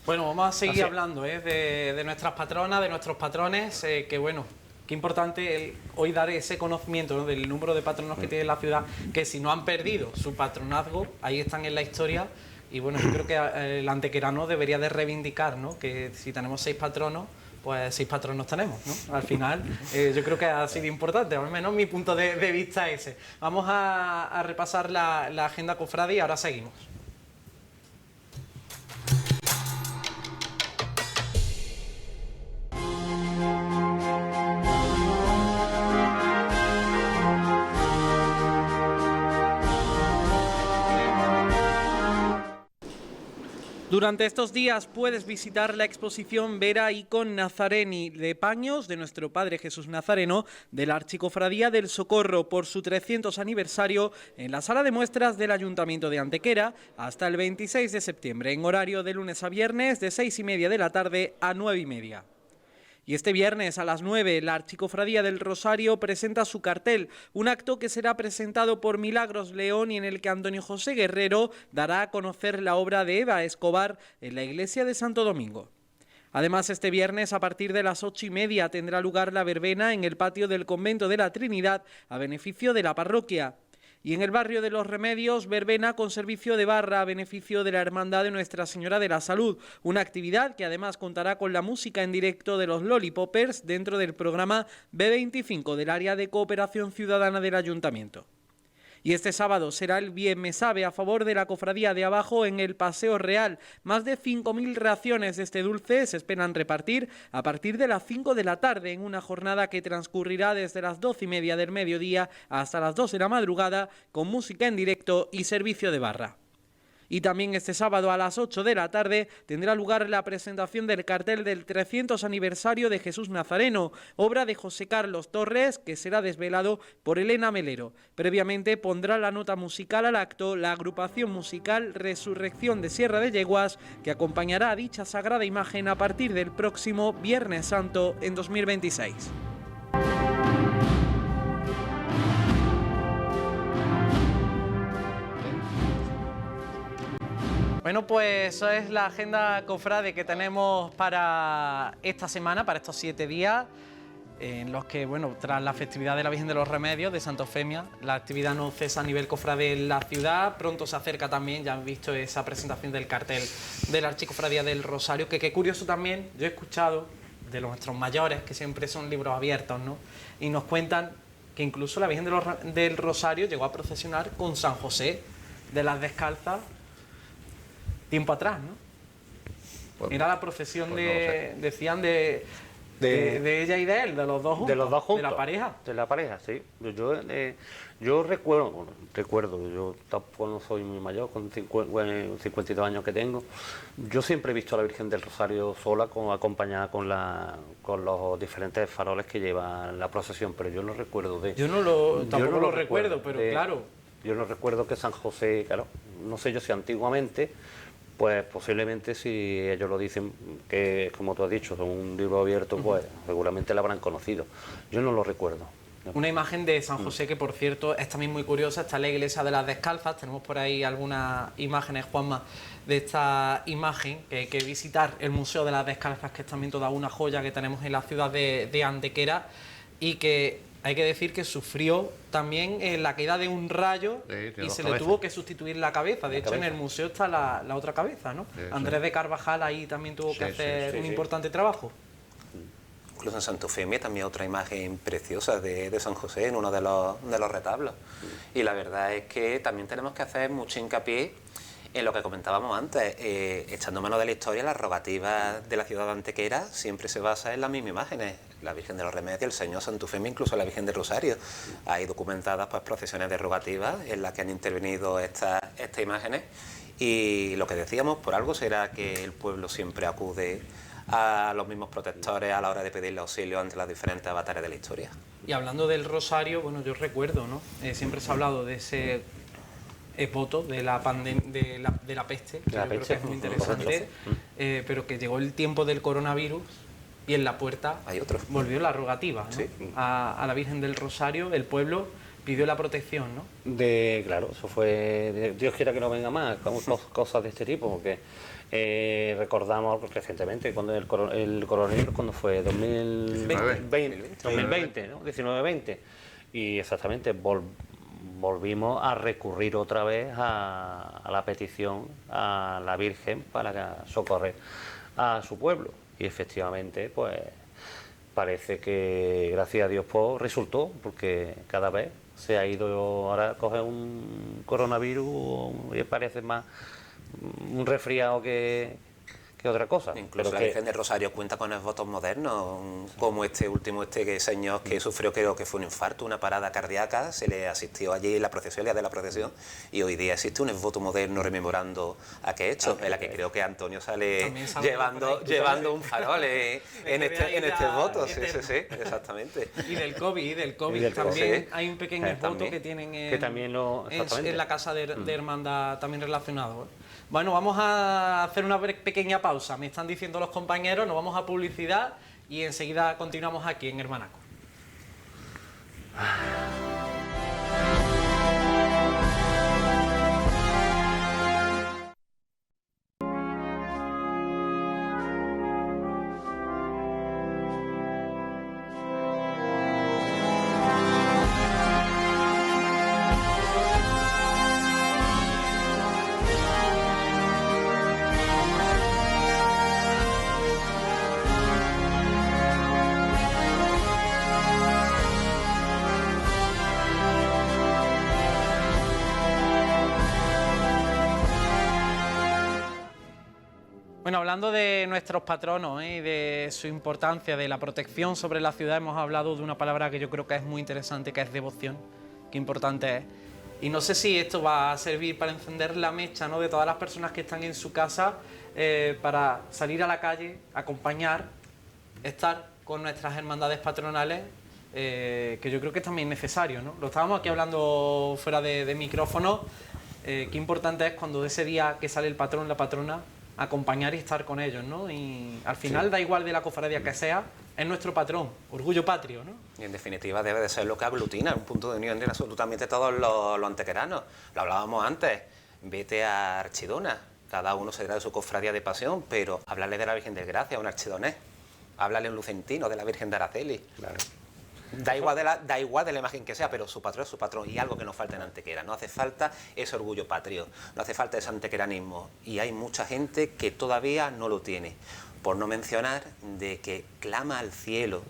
Bueno, vamos a seguir hablando de nuestras patronas, de nuestros patrones, que bueno, qué importante hoy dar ese conocimiento, ¿no?, del número de patronos que tiene la ciudad, que si no han perdido su patronazgo, ahí están en la historia. Y bueno, yo creo que el antequerano debería de reivindicar, ¿no?, que si tenemos 6 patronos, pues 6 patronos tenemos, ¿no? Al final, yo creo que ha sido importante, al menos mi punto de vista ese. Vamos a repasar la agenda cofrade y ahora seguimos. Durante estos días puedes visitar la exposición Vera Icon Nazareni de Paños de nuestro Padre Jesús Nazareno de la Archicofradía del Socorro por su 300 aniversario en la sala de muestras del Ayuntamiento de Antequera hasta el 26 de septiembre en horario de lunes a viernes de 6:30 de la tarde a 9:30. Y este viernes a las 9, la Archicofradía del Rosario presenta su cartel, un acto que será presentado por Milagros León y en el que Antonio José Guerrero dará a conocer la obra de Eva Escobar en la iglesia de Santo Domingo. Además, este viernes a partir de las 8:30 tendrá lugar la verbena en el patio del Convento de la Trinidad a beneficio de la parroquia. Y en el barrio de Los Remedios, verbena con servicio de barra a beneficio de la Hermandad de Nuestra Señora de la Salud, una actividad que además contará con la música en directo de los Lollipoppers dentro del programa B25 del área de cooperación ciudadana del Ayuntamiento. Y este sábado será el Bien Me Sabe a favor de la Cofradía de Abajo en el Paseo Real. Más de 5.000 raciones de este dulce se esperan repartir a partir de las 5 de la tarde en una jornada que transcurrirá desde las 12:30 del mediodía hasta las 2 de la madrugada con música en directo y servicio de barra. Y también este sábado a las 8 de la tarde tendrá lugar la presentación del cartel del 300 aniversario de Jesús Nazareno, obra de José Carlos Torres, que será desvelado por Elena Melero. Previamente pondrá la nota musical al acto la agrupación musical Resurrección de Sierra de Yeguas, que acompañará a dicha sagrada imagen a partir del próximo Viernes Santo en 2026. Bueno, pues eso es la agenda cofrade que tenemos para esta semana, para estos 7 días, en los que, bueno, tras la festividad de la Virgen de los Remedios de Santa Eufemia, la actividad no cesa a nivel cofrade en la ciudad. Pronto se acerca también, ya han visto esa presentación del cartel de la Archicofradía del Rosario, que qué curioso también, yo he escuchado de nuestros mayores, que siempre son libros abiertos, ¿no? Y nos cuentan que incluso la Virgen del Rosario llegó a procesionar con San José de las Descalzas, tiempo atrás, ¿no? Pues, era la procesión no decían de ella y de él, de los dos juntos. De los dos juntos. De la pareja. De la pareja, sí. Yo recuerdo, yo tampoco no soy muy mayor, con 52 años que tengo. Yo siempre he visto a la Virgen del Rosario sola, acompañada con los diferentes faroles que lleva la procesión, pero yo no recuerdo de... Tampoco lo recuerdo, pero claro. Yo no recuerdo que San José, claro, no sé yo si antiguamente... Pues posiblemente si ellos lo dicen, que como tú has dicho, son un libro abierto, pues seguramente la habrán conocido. Yo no lo recuerdo. Una imagen de San José que, por cierto, es también muy curiosa, está en la iglesia de las Descalzas. Tenemos por ahí algunas imágenes, Juanma, de esta imagen, que hay que visitar el Museo de las Descalzas, que es también toda una joya que tenemos en la ciudad de Antequera, y que hay que decir que sufrió también la caída de un rayo y se le tuvo que sustituir la cabeza. De hecho, en el museo está la otra cabeza, ¿no? Andrés de Carvajal ahí también tuvo que hacer un importante trabajo. Incluso en Santa Eufemia también otra imagen preciosa de San José en uno de los retablos. Y la verdad es que también tenemos que hacer mucho hincapié en lo que comentábamos antes, echando mano de la historia, las rogativas de la ciudad de Antequera siempre se basa en las mismas imágenes. La Virgen de los Remedios, el Señor, Santa Eufemia, incluso la Virgen del Rosario. Hay documentadas pues procesiones de rogativas en las que han intervenido estas imágenes. Y lo que decíamos, por algo será que el pueblo siempre acude a los mismos protectores a la hora de pedirle auxilio ante las diferentes avatares de la historia. Y hablando del Rosario, bueno, yo recuerdo, ¿no? Siempre se ha hablado de ese voto de la peste, que yo creo que es muy interesante, pero que llegó el tiempo del coronavirus y en la puerta volvió la rogativa, ¿no? Sí. A la Virgen del Rosario, el pueblo pidió la protección, ¿no? Claro, eso fue, Dios quiera que no venga más, cosas de este tipo, porque recordamos recientemente cuando el coronavirus, cuando fue 2020, ¿no? 19-20, y exactamente volvimos a recurrir otra vez a la petición a la Virgen para socorrer a su pueblo. Y efectivamente, pues parece que, gracias a Dios, pues resultó, porque cada vez se ha ido, ahora a coger un coronavirus y parece más un resfriado que otra cosa. Incluso la Virgen del Rosario cuenta con votos modernos, como este último señor que sufrió, creo que fue un infarto, una parada cardíaca, se le asistió allí en la procesión, el día de la procesión, y hoy día existe un voto moderno rememorando aquel hecho, en la que creo que Antonio sale llevando un farol en este voto, sí, exactamente. Y del COVID también hay un pequeño voto que tienen en la casa de hermandad también relacionado. Bueno, vamos a hacer una pequeña pausa. Me están diciendo los compañeros, nos vamos a publicidad y enseguida continuamos aquí en Hermanaco. hablando de nuestros patronos y de su importancia, de la protección sobre la ciudad, hemos hablado de una palabra que yo creo que es muy interesante, que es devoción. Qué importante es. Y no sé si esto va a servir para encender la mecha, ¿no?, de todas las personas que están en su casa, para salir a la calle, acompañar, estar con nuestras hermandades patronales, que yo creo que es también necesario, ¿no? Lo estábamos aquí hablando fuera de micrófono. Qué importante es cuando ese día que sale el patrón, la patrona, acompañar y estar con ellos, ¿no? Y al final da igual de la cofradía que sea, es nuestro patrón, orgullo patrio, ¿no? Y en definitiva debe de ser lo que aglutina, un punto de unión de absolutamente todos los antequeranos. Lo hablábamos antes, vete a Archidona, cada uno se dirá de su cofradía de pasión, pero háblale de la Virgen de Gracia a un archidonés, háblale a un lucentino de la Virgen de Araceli. Claro. Da igual de la imagen que sea, pero su patrón es su patrón, y algo que nos falta en Antequera. No hace falta ese orgullo patrio, no hace falta ese antequeranismo, y hay mucha gente que todavía no lo tiene. Por no mencionar de que clama al cielo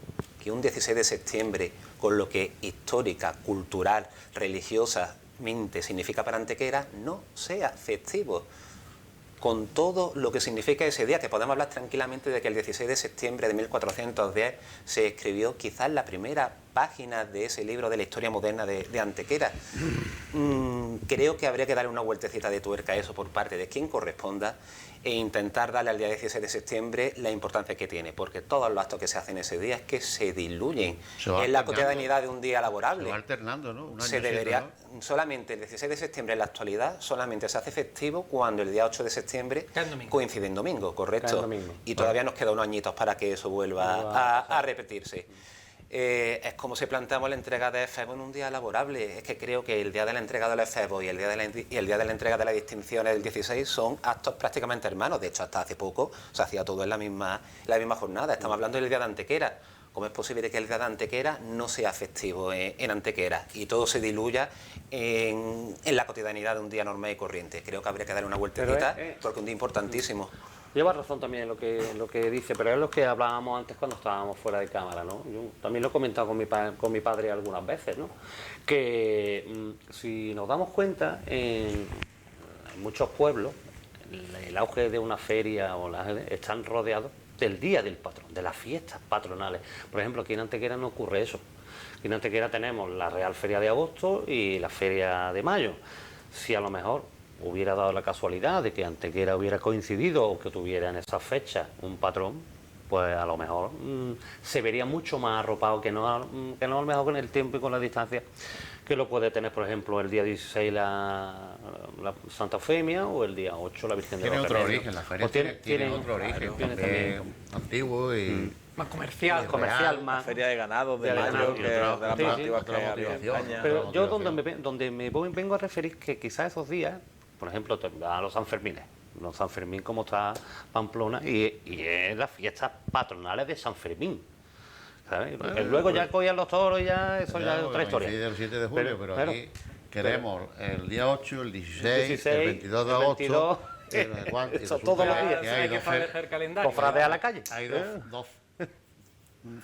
que un 16 de septiembre, con lo que histórica, cultural, religiosamente significa para Antequera, no sea festivo. Con todo lo que significa ese día, que podemos hablar tranquilamente de que el 16 de septiembre de 1410 se escribió quizás la primera página de ese libro de la historia moderna de Antequera. Creo que habría que darle una vueltecita de tuerca a eso por parte de quien corresponda e intentar darle al día 16 de septiembre la importancia que tiene, porque todos los actos que se hacen ese día es que se diluyen en la cotidianidad de un día laborable. Se va alternando, ¿no? Se debería, solamente el 16 de septiembre en la actualidad solamente se hace festivo cuando el día 8 de septiembre coincide en domingo, correcto. Domingo. Y todavía nos quedan unos añitos para que eso vuelva a repetirse. Es como si planteamos la entrega de efebos en un día laborable. Es que creo que el día de la entrega de los efebos y el día de la entrega de las distinciones del 16 son actos prácticamente hermanos. De hecho, hasta hace poco se hacía todo en la misma jornada. Estamos hablando del día de Antequera. ¿Cómo es posible que el día de Antequera no sea festivo en Antequera y todo se diluya en la cotidianidad de un día normal y corriente? Creo que habría que darle una vueltecita porque es un día importantísimo. Lleva razón también lo que dice, pero es lo que hablábamos antes cuando estábamos fuera de cámara, ¿no? Yo también lo he comentado con mi padre algunas veces, ¿no? Que si nos damos cuenta, en muchos pueblos, el auge de una feria están rodeados del día del patrón, de las fiestas patronales. Por ejemplo, aquí en Antequera no ocurre eso. Aquí en Antequera tenemos la Real Feria de Agosto y la Feria de Mayo. Si a lo mejor hubiera dado la casualidad de que Antequera hubiera coincidido o que tuviera en esa fecha un patrón, pues a lo mejor se vería mucho más arropado que no a lo mejor con el tiempo y con la distancia que lo puede tener, por ejemplo, el día 16 la Santa Eufemia o el día 8 la Virgen de los Remedios. Remedios. Tiene otro origen, la feria tiene otro origen, también antiguo y... Más comercial, más... La feria de ganado de Mayo, que es de las más antiguas que hay en España. Pero yo donde me vengo a referir que quizás esos días, por ejemplo, a los Sanfermines. Los San Fermín, como está Pamplona, y es las fiestas patronales de San Fermín. ¿Sabes? Luego ya cogían los toros y ya eso ya es otra historia. El 7 de julio, pero aquí queremos el día 8, el 16, el 22 de agosto. Eso todos los días. Hay que saber calendario. Cofradía a la calle. Hay dos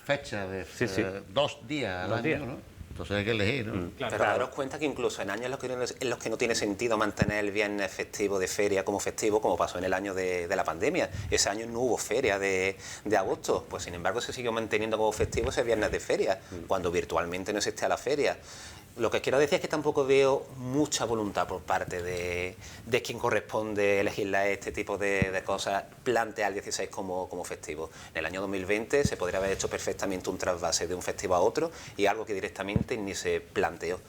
fechas de 2 días al año, ¿no? Entonces hay que elegir, ¿no? Claro. Pero daros cuenta que incluso en años en los que no tiene sentido mantener el viernes festivo de feria como festivo, como pasó en el año de la pandemia. Ese año no hubo feria de agosto, pues sin embargo se siguió manteniendo como festivo ese viernes de feria, cuando virtualmente no existía la feria. Lo que quiero decir es que tampoco veo mucha voluntad por parte de quien corresponde legislar este tipo de cosas, plantear el 16 como festivo. En el año 2020 se podría haber hecho perfectamente un trasvase de un festivo a otro y algo que directamente ni se planteó.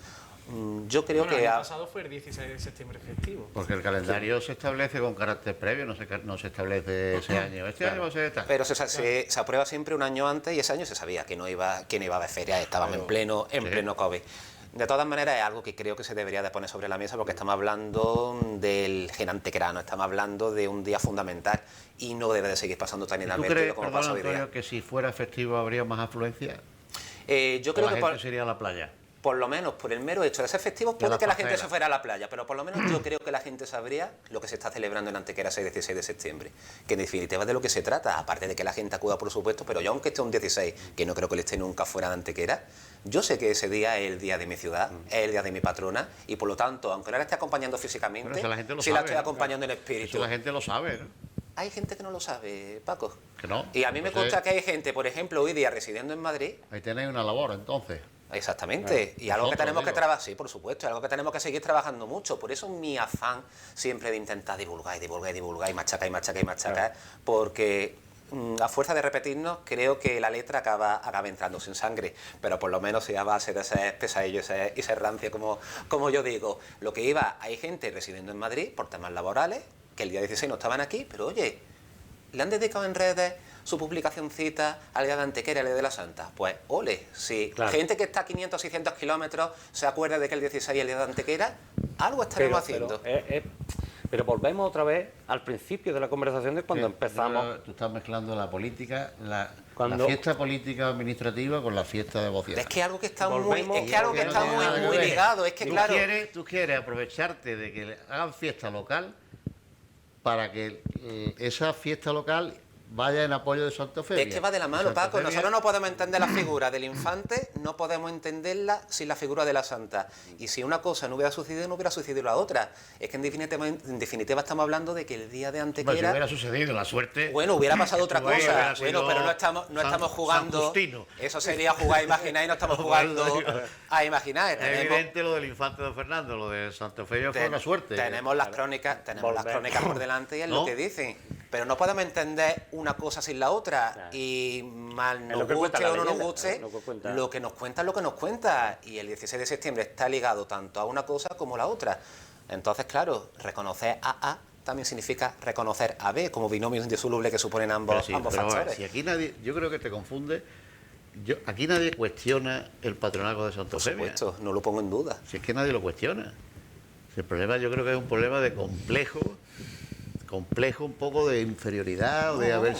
Yo creo que... El año pasado fue el 16 de septiembre festivo. Porque el calendario se establece con carácter previo, no se establece ese año. Este año va a ser tal. Pero se aprueba siempre un año antes y ese año se sabía que no iba a haber feria, estábamos en pleno COVID. De todas maneras es algo que creo que se debería de poner sobre la mesa porque estamos hablando del gen antequerano, estamos hablando de un día fundamental y no debe de seguir pasando tan inadvertido como pasa hoy día. ¿Tú crees, que si fuera festivo habría más afluencia? Yo creo que sería la playa. Por lo menos, por el mero hecho de ser festivos, puede que la gente se fuera a la playa, pero por lo menos yo creo que la gente sabría lo que se está celebrando en Antequera ese 16 de septiembre, que en definitiva es de lo que se trata, aparte de que la gente acuda, por supuesto, pero yo aunque esté un 16, que no creo que le esté nunca fuera de Antequera, yo sé que ese día es el día de mi ciudad, es el día de mi patrona, y por lo tanto, aunque no la esté acompañando físicamente, si la gente lo sí sabe, la estoy acompañando en espíritu. Si la gente lo sabe, ¿no? hay gente que no lo sabe, Paco. Que no. Y a mí me consta que hay gente, por ejemplo, hoy día residiendo en Madrid. Ahí tenéis una labor, entonces. Exactamente, y algo que tenemos que trabajar, sí, por supuesto, algo que tenemos que seguir trabajando mucho. Por eso mi afán siempre de intentar divulgar y divulgar y divulgar y machacar y machacar y machacar, porque a fuerza de repetirnos, creo que la letra acaba entrando sin sangre, pero por lo menos si a base de ser pesadillo y ser rancia, como yo digo. Lo que iba, hay gente residiendo en Madrid por temas laborales, que el día 16 no estaban aquí, pero oye, ¿le han dedicado en redes su publicacioncita al día de Antequera y al día de la Santa? Pues ole, si gente que está a 500, 600 kilómetros se acuerda de que el 16 es el día de Antequera, algo estaremos haciendo. Pero volvemos otra vez al principio de la conversación de cuando empezamos. Tú estás mezclando la política, la fiesta política administrativa con la fiesta devocional. Es que algo que está muy ligado. Es que claro. Tú quieres aprovecharte de que hagan fiesta local para que esa fiesta local vaya en apoyo de Santa Eufemia. Es que va de la mano, Paco. Nosotros no podemos entender la figura del infante, no podemos entenderla sin la figura de la santa. Y si una cosa no hubiera sucedido la otra. Es que en definitiva estamos hablando de que el día de Antequera... Pues si hubiera sucedido la suerte... Bueno, hubiera pasado otra cosa. Bueno, pero no estamos jugando... Eso sería jugar a imaginar y no estamos jugando a imaginar. Es evidente lo del infante don Fernando, lo de Santa Eufemia fue una suerte. Tenemos las crónicas por delante y es lo que dicen. Pero no podemos entender una cosa sin la otra, y mal nos guste o no nos guste, lo que nos cuenta es lo que nos cuenta, y el 16 de septiembre está ligado tanto a una cosa como a la otra. Entonces, claro, reconocer a A también significa reconocer a B como binomio indisoluble que suponen ambos factores. Si aquí nadie, yo creo que te confunde. Aquí nadie cuestiona el patronazgo de Santa Eufemia. Por supuesto, no lo pongo en duda. Si es que nadie lo cuestiona. El problema, yo creo que es un problema de complejo un poco de inferioridad, o de a ver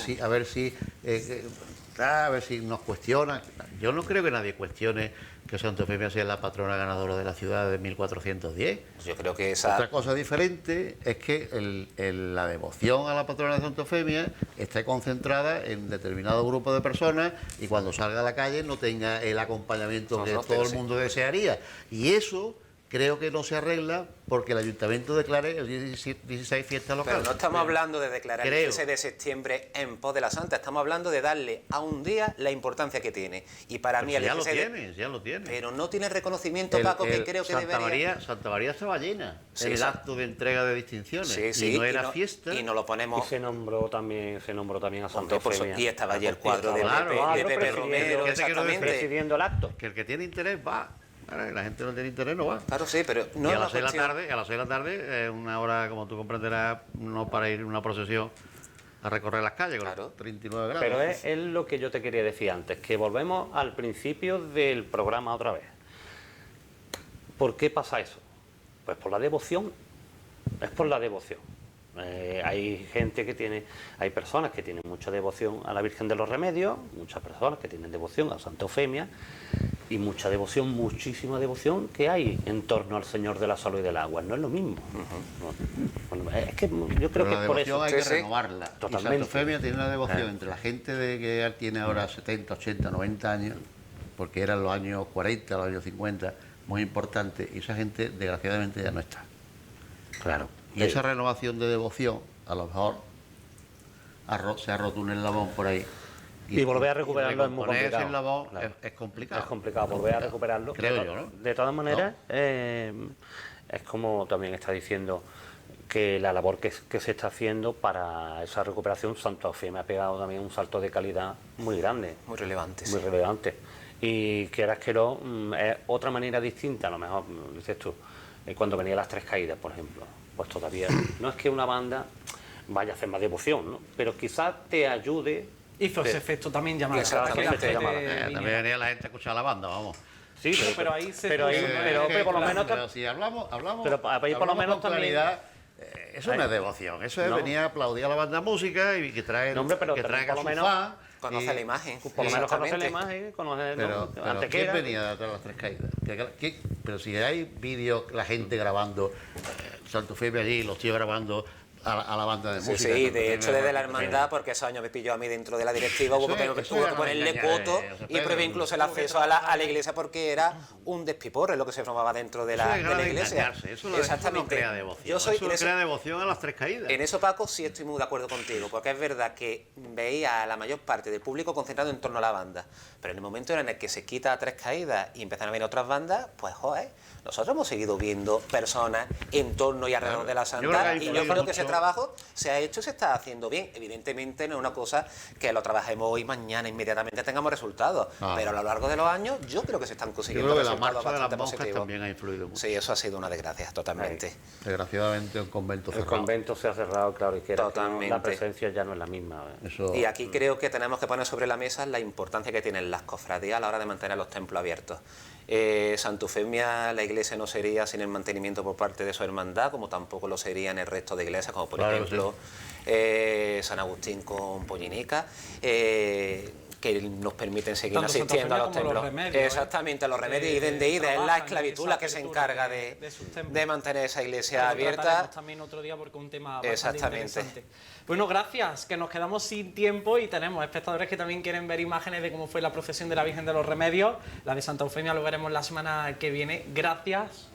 si nos cuestiona. Yo no creo que nadie cuestione que Santa Eufemia sea la patrona ganadora de la ciudad de 1410. Yo creo que otra cosa diferente es que la devoción a la patrona de Santa Eufemia esté concentrada en determinado grupo de personas y cuando salga a la calle no tenga el acompañamiento que todo el mundo desearía. Y eso creo que no se arregla porque el ayuntamiento declare el 16 fiesta local. Pero no estamos hablando de declarar el 16 de septiembre en pos de la Santa, estamos hablando de darle a un día la importancia que tiene. Y para mí el 16 ya lo tienes. Pero no tiene reconocimiento, Paco, que creo que debería. Santa María estaba llena, el acto de entrega de distinciones, y no era fiesta. Y no lo ponemos. Y se nombró también a Santa Eufemia. Y estaba allí el cuadro de Pepe Romero, exactamente. Presidiendo el acto. Que el que tiene interés va. La gente no tiene interés, no va. Claro, sí, pero no. Y a las 6 de la tarde, una hora, como tú comprenderás, no para ir en una procesión a recorrer las calles, claro, con 39 grados. Pero es lo que yo te quería decir antes, que volvemos al principio del programa otra vez. ¿Por qué pasa eso? Pues por la devoción. Es por la devoción. Hay personas que tienen mucha devoción a la Virgen de los Remedios, muchas personas que tienen devoción a Santa Eufemia, y mucha devoción, muchísima devoción que hay en torno al Señor de la Salud y del Agua. No es lo mismo. Bueno, es que yo creo que es por eso. Hay que renovarla. Totalmente. Y Santa Eufemia tiene una devoción entre la gente que tiene ahora 70, 80, 90 años, porque eran los años 40, los años 50, muy importante, y esa gente desgraciadamente ya no está. Claro. Y esa renovación de devoción, a lo mejor se ha roto un eslabón por ahí. Y volver a recuperarlo es muy complicado. Eslabón es complicado. Es complicado volver a recuperarlo. Creo yo, ¿no? De todas maneras, es como también está diciendo que la labor que se está haciendo para esa recuperación, Santa Eufemia ha pegado también un salto de calidad muy grande. Muy relevante. Muy relevante. Y quieras que no, es otra manera distinta, a lo mejor, dices tú, cuando venía Las Tres Caídas, por ejemplo, pues todavía no es que una banda vaya a hacer más devoción, ¿no? Pero quizás te ayude. Hizo ese efecto también llamado. También venía la gente a escuchar la banda, vamos. Sí, pero ahí por lo menos. Pero si hablamos pero ahí por lo menos con claridad, eso no es devoción, eso es venir a aplaudir a la banda de música y que trae a su fan. Conoce la imagen. Por lo menos conoce la imagen, pero ¿quién venía detrás de Las Tres Caídas? Pero si hay vídeos, la gente grabando, Santa Eufemia allí, los tíos grabando a la banda de Sí, música. sí, de hecho desde la hermandad, porque esos años me pilló a mí dentro de la directiva, hubo que ponerle coto y prohibir incluso el acceso a la iglesia porque era un despiporre lo que se formaba dentro de la iglesia. Eso no crea devoción. Eso crea devoción a las tres caídas. En eso, Paco, sí estoy muy de acuerdo contigo, porque es verdad que veía a la mayor parte del público concentrado en torno a la banda, pero en el momento en el que se quita Tres Caídas y empiezan a venir otras bandas, pues joder, nosotros hemos seguido viendo personas en torno y alrededor de la Santa, y yo creo que ese trabajo se ha hecho y se está haciendo bien. Evidentemente no es una cosa que lo trabajemos hoy, mañana, inmediatamente tengamos resultados, pero a lo largo de los años yo creo que se están consiguiendo resultados bastante positivos. También ha influido mucho. Sí, eso ha sido una desgracia, totalmente. Desgraciadamente el convento cerrado. El convento se ha cerrado, claro, y que totalmente. La presencia ya no es la misma. Y aquí creo que tenemos que poner sobre la mesa la importancia que tienen las cofradías a la hora de mantener los templos abiertos. Santa Eufemia, la iglesia no sería sin el mantenimiento por parte de su hermandad, como tampoco lo sería en el resto de iglesias, como por ejemplo San Agustín con Pollinica, que nos permiten seguir tanto asistiendo a los templos. Los remedios, exactamente, los remedios idem de ida, es la esclavitud la que se encarga de mantener esa iglesia abierta. También otro día porque es un tema bastante interesante. Bueno, gracias, que nos quedamos sin tiempo y tenemos espectadores que también quieren ver imágenes de cómo fue la procesión de la Virgen de los Remedios. La de Santa Eufemia lo veremos la semana que viene. Gracias.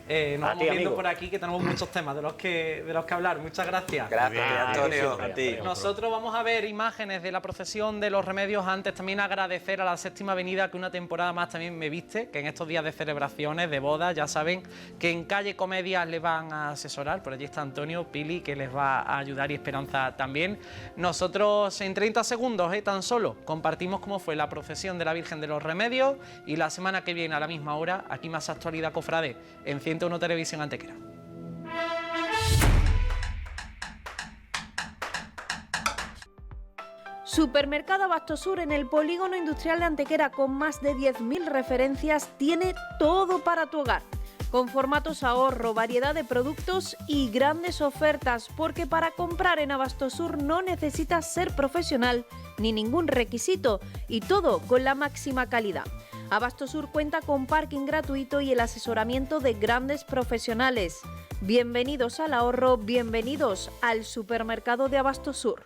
Nos vamos viendo por aquí, que tenemos muchos temas de los que hablar. Muchas gracias. Gracias, Antonio. A ti. Nosotros vamos a ver imágenes de la procesión de los Remedios. Antes también agradecer a la Séptima Avenida que una temporada más también me viste, que en estos días de celebraciones, de bodas, ya saben que en Calle Comedias les van a asesorar. Por allí está Antonio, Pili, que les va a ayudar, y Esperanza también. Nosotros en 30 segundos, tan solo, compartimos cómo fue la procesión de la Virgen de los Remedios, y la semana que viene a la misma hora, aquí Más Actualidad Cofrade, en 101 Televisión Antequera. Supermercado Abastosur en el Polígono Industrial de Antequera, con más de 10.000 referencias, tiene todo para tu hogar. Con formatos ahorro, variedad de productos y grandes ofertas, porque para comprar en Abastosur no necesitas ser profesional ni ningún requisito, y todo con la máxima calidad. Abastosur cuenta con parking gratuito y el asesoramiento de grandes profesionales. Bienvenidos al ahorro, bienvenidos al supermercado de Abastosur.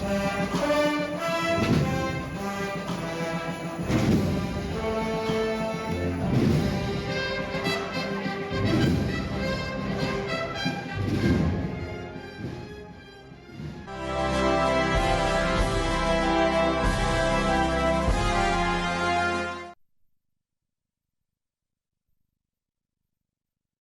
Thank you.